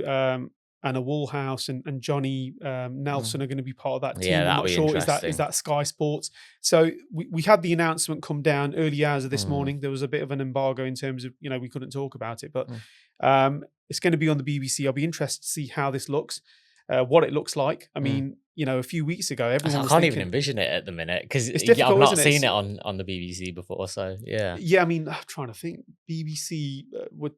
Speaker 2: Anna Woolhouse and Johnny
Speaker 1: Mm.
Speaker 2: Nelson are going to be part of that
Speaker 1: Yeah,
Speaker 2: team. I'm
Speaker 1: that'd
Speaker 2: not
Speaker 1: be
Speaker 2: sure. Is
Speaker 1: interesting.
Speaker 2: that Sky Sports? So we had the announcement come down early hours of this
Speaker 1: Mm.
Speaker 2: morning. There was a bit of an embargo in terms of we couldn't talk about it, but
Speaker 1: Mm.
Speaker 2: it's going to be on the BBC. I'll be interested to see how this looks, what it looks like. I
Speaker 1: Mm.
Speaker 2: mean, a few weeks ago,
Speaker 1: I
Speaker 2: everyone was
Speaker 1: can't even
Speaker 2: thinking
Speaker 1: envision it at the minute because
Speaker 2: it's
Speaker 1: I've
Speaker 2: difficult,
Speaker 1: not
Speaker 2: isn't it?
Speaker 1: seen it on the BBC before. So yeah.
Speaker 2: Yeah, I mean, I'm trying to think. BBC with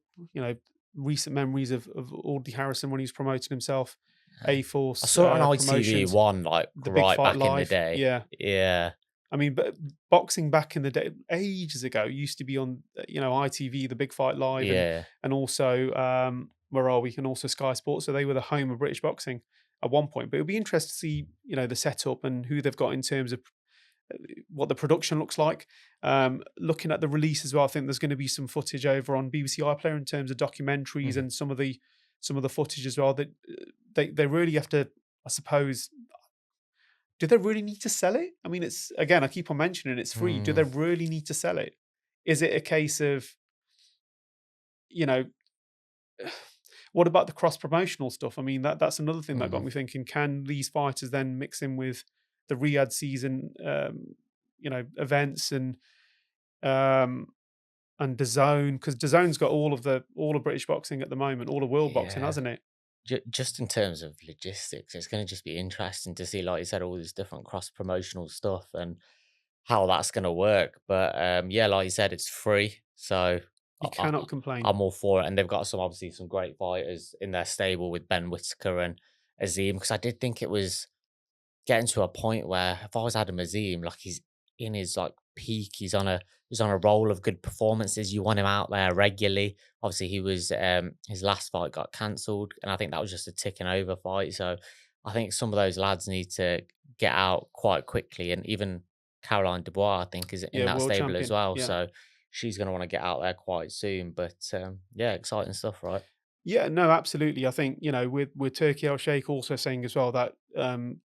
Speaker 2: recent memories of Audley Harrison when he was promoting himself. A
Speaker 1: I
Speaker 2: Force
Speaker 1: saw it on ITV
Speaker 2: Promotions,
Speaker 1: one like
Speaker 2: the Big
Speaker 1: right
Speaker 2: Fight
Speaker 1: back in the
Speaker 2: Live.
Speaker 1: day.
Speaker 2: Yeah,
Speaker 1: Yeah.
Speaker 2: I mean, but boxing back in the day, ages ago, used to be on ITV, the Big Fight Live,
Speaker 1: Yeah.
Speaker 2: and also where are we? And also Sky Sports. So they were the home of British boxing at one point. But it'll be interesting to see the setup and who they've got in terms of what the production looks like. Looking at the release as well, I think there's going to be some footage over on BBC iPlayer in terms of documentaries
Speaker 1: Mhm.
Speaker 2: and some of the footage as well. That they really have to, I suppose. Do they really need to sell it? I mean, it's again, I keep on mentioning it's free. Do
Speaker 1: Mm.
Speaker 2: they really need to sell it? Is it a case of you know? What about the cross promotional stuff? I mean, that's another thing that got
Speaker 1: Mhm.
Speaker 2: me thinking. Can these fighters then mix in with the Riyadh season, events um, and DAZN, because DAZN's got all of British boxing at the moment, all of world boxing,
Speaker 1: Yeah.
Speaker 2: hasn't it?
Speaker 1: Just in terms of logistics, it's going to just be interesting to see, like you said, all this different cross promotional stuff and how that's going to work. But yeah, like you said, it's free, so I,
Speaker 2: You
Speaker 1: I,
Speaker 2: cannot complain.
Speaker 1: I'm all for it. And they've got obviously some great fighters in their stable with Ben Whitaker and Azim. Because I did think it was getting to a point where if I was Adam Azim, like he's in his like peak, he's on a roll of good performances. You want him out there regularly. Obviously, he was his last fight got cancelled, and I think that was just a ticking over fight. So I think some of those lads need to get out quite quickly, and even Caroline Dubois, I think, is in
Speaker 2: Yeah,
Speaker 1: that
Speaker 2: world
Speaker 1: stable as
Speaker 2: champion.
Speaker 1: well.
Speaker 2: Yeah.
Speaker 1: So she's going to want to get out there quite soon. But yeah, exciting stuff, right?
Speaker 2: Yeah, no, absolutely. I think with Turkey Al Sheikh also saying as well that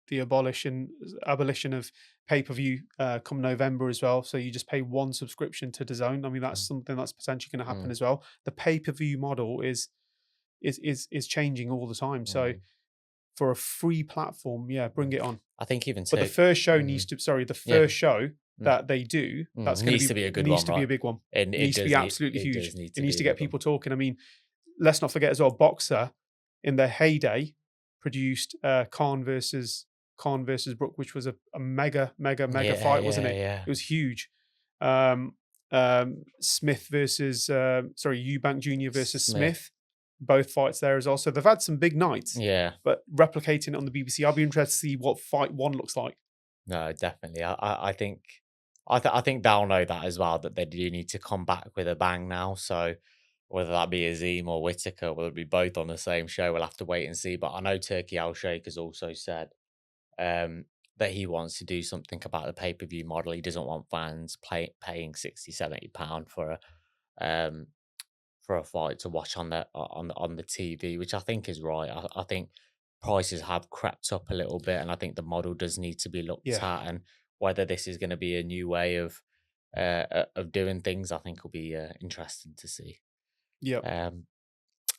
Speaker 2: the abolition of pay per view come November as well. So you just pay one subscription to DAZN. I mean, that's
Speaker 1: Mm,
Speaker 2: something that's potentially going to happen
Speaker 1: mm,
Speaker 2: as well. The pay per view model is changing all the time. So
Speaker 1: mm,
Speaker 2: for a free platform, yeah, bring
Speaker 1: mm.
Speaker 2: it on.
Speaker 1: I think even
Speaker 2: But the
Speaker 1: to
Speaker 2: first show
Speaker 1: mm,
Speaker 2: the
Speaker 1: yeah.
Speaker 2: first show
Speaker 1: Mm.
Speaker 2: that they do, that's going to
Speaker 1: Needs
Speaker 2: be
Speaker 1: to be a good
Speaker 2: needs
Speaker 1: one,
Speaker 2: to be
Speaker 1: right?
Speaker 2: a big one.
Speaker 1: And it
Speaker 2: Needs to
Speaker 1: does
Speaker 2: be
Speaker 1: need
Speaker 2: absolutely
Speaker 1: it
Speaker 2: huge.
Speaker 1: does need
Speaker 2: It
Speaker 1: to
Speaker 2: needs
Speaker 1: be
Speaker 2: to
Speaker 1: a
Speaker 2: get
Speaker 1: good one.
Speaker 2: people talking. I mean, let's not forget as well, Boxer in their heyday produced Khan versus Brook, which was a mega
Speaker 1: Yeah,
Speaker 2: fight, wasn't
Speaker 1: yeah,
Speaker 2: it?
Speaker 1: yeah.
Speaker 2: It was huge. Smith versus Eubank Jr. versus
Speaker 1: Smith.
Speaker 2: Smith, both fights there as well. So they've had some big nights,
Speaker 1: Yeah.
Speaker 2: but replicating it on the BBC, I'll be interested to see what fight one looks like.
Speaker 1: No, definitely. I think I think they'll know that as well, that they do need to come back with a bang now. So whether that be Azim or Whitaker, whether it be both on the same show, we'll have to wait and see. But I know Turkey Al Sheikh has also said um, that he wants to do something about the pay per view model. He doesn't want fans paying 60, 70 pound um, for a fight to watch on the TV, which I think is right. I think prices have crept up a little bit, and I think the model does need to be looked
Speaker 2: Yeah.
Speaker 1: at. And whether this is going to be a new way of doing things, I think will be interesting to see.
Speaker 2: Yep.
Speaker 1: Um,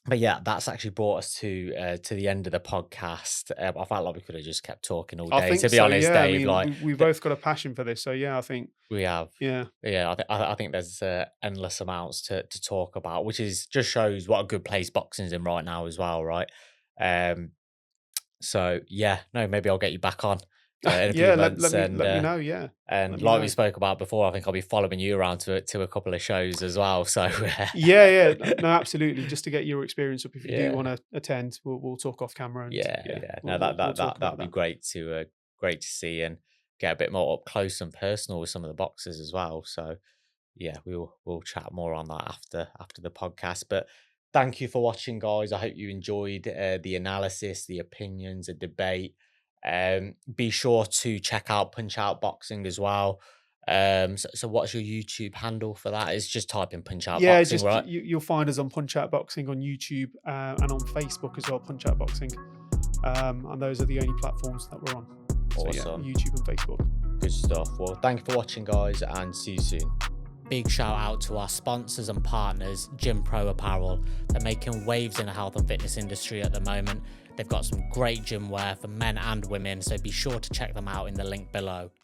Speaker 1: but yeah, that's actually brought us to the end of the podcast. I felt like we could have just kept talking all
Speaker 2: I
Speaker 1: day.
Speaker 2: think
Speaker 1: To be
Speaker 2: so.
Speaker 1: honest,
Speaker 2: Yeah. I
Speaker 1: Dave,
Speaker 2: mean,
Speaker 1: like
Speaker 2: we both got a passion for this. So yeah, I think
Speaker 1: we have.
Speaker 2: yeah.
Speaker 1: Yeah, I think there's endless amounts to talk about, which is just shows what a good place boxing's in right now as well, right? Um, so yeah, no, maybe I'll get you back on in a few
Speaker 2: Yeah.
Speaker 1: months,
Speaker 2: Let me know. Yeah.
Speaker 1: and
Speaker 2: Let me
Speaker 1: like we
Speaker 2: know.
Speaker 1: spoke about before, I think I'll be following you around to a couple of shows as well. So
Speaker 2: Yeah. Yeah. No, absolutely. Just to get your experience up, if you do
Speaker 1: yeah,
Speaker 2: want to attend, we'll talk off camera and
Speaker 1: yeah,
Speaker 2: yeah,
Speaker 1: yeah. No,
Speaker 2: we'll talk
Speaker 1: that'd
Speaker 2: about
Speaker 1: be
Speaker 2: that.
Speaker 1: great to see. And get a bit more up close and personal with some of the boxers as well. So yeah, we'll chat more on that after the podcast. But thank you for watching, guys. I hope you enjoyed the analysis, the opinions, the debate. Be sure to check out Punch Out Boxing as well. So what's your YouTube handle for that? It's just type in Punch Out
Speaker 2: Yeah,
Speaker 1: Boxing,
Speaker 2: just
Speaker 1: right?
Speaker 2: you'll find us on Punch Out Boxing on YouTube and on Facebook as well, Punch Out Boxing. And those are the only platforms that we're on. So
Speaker 1: Awesome.
Speaker 2: yeah, YouTube and Facebook.
Speaker 1: Good stuff. Well, thank you for watching, guys, and see you soon. Big shout out to our sponsors and partners, Gym Pro Apparel. They're making waves in the health and fitness industry at the moment. They've got some great gym wear for men and women, so be sure to check them out in the link below.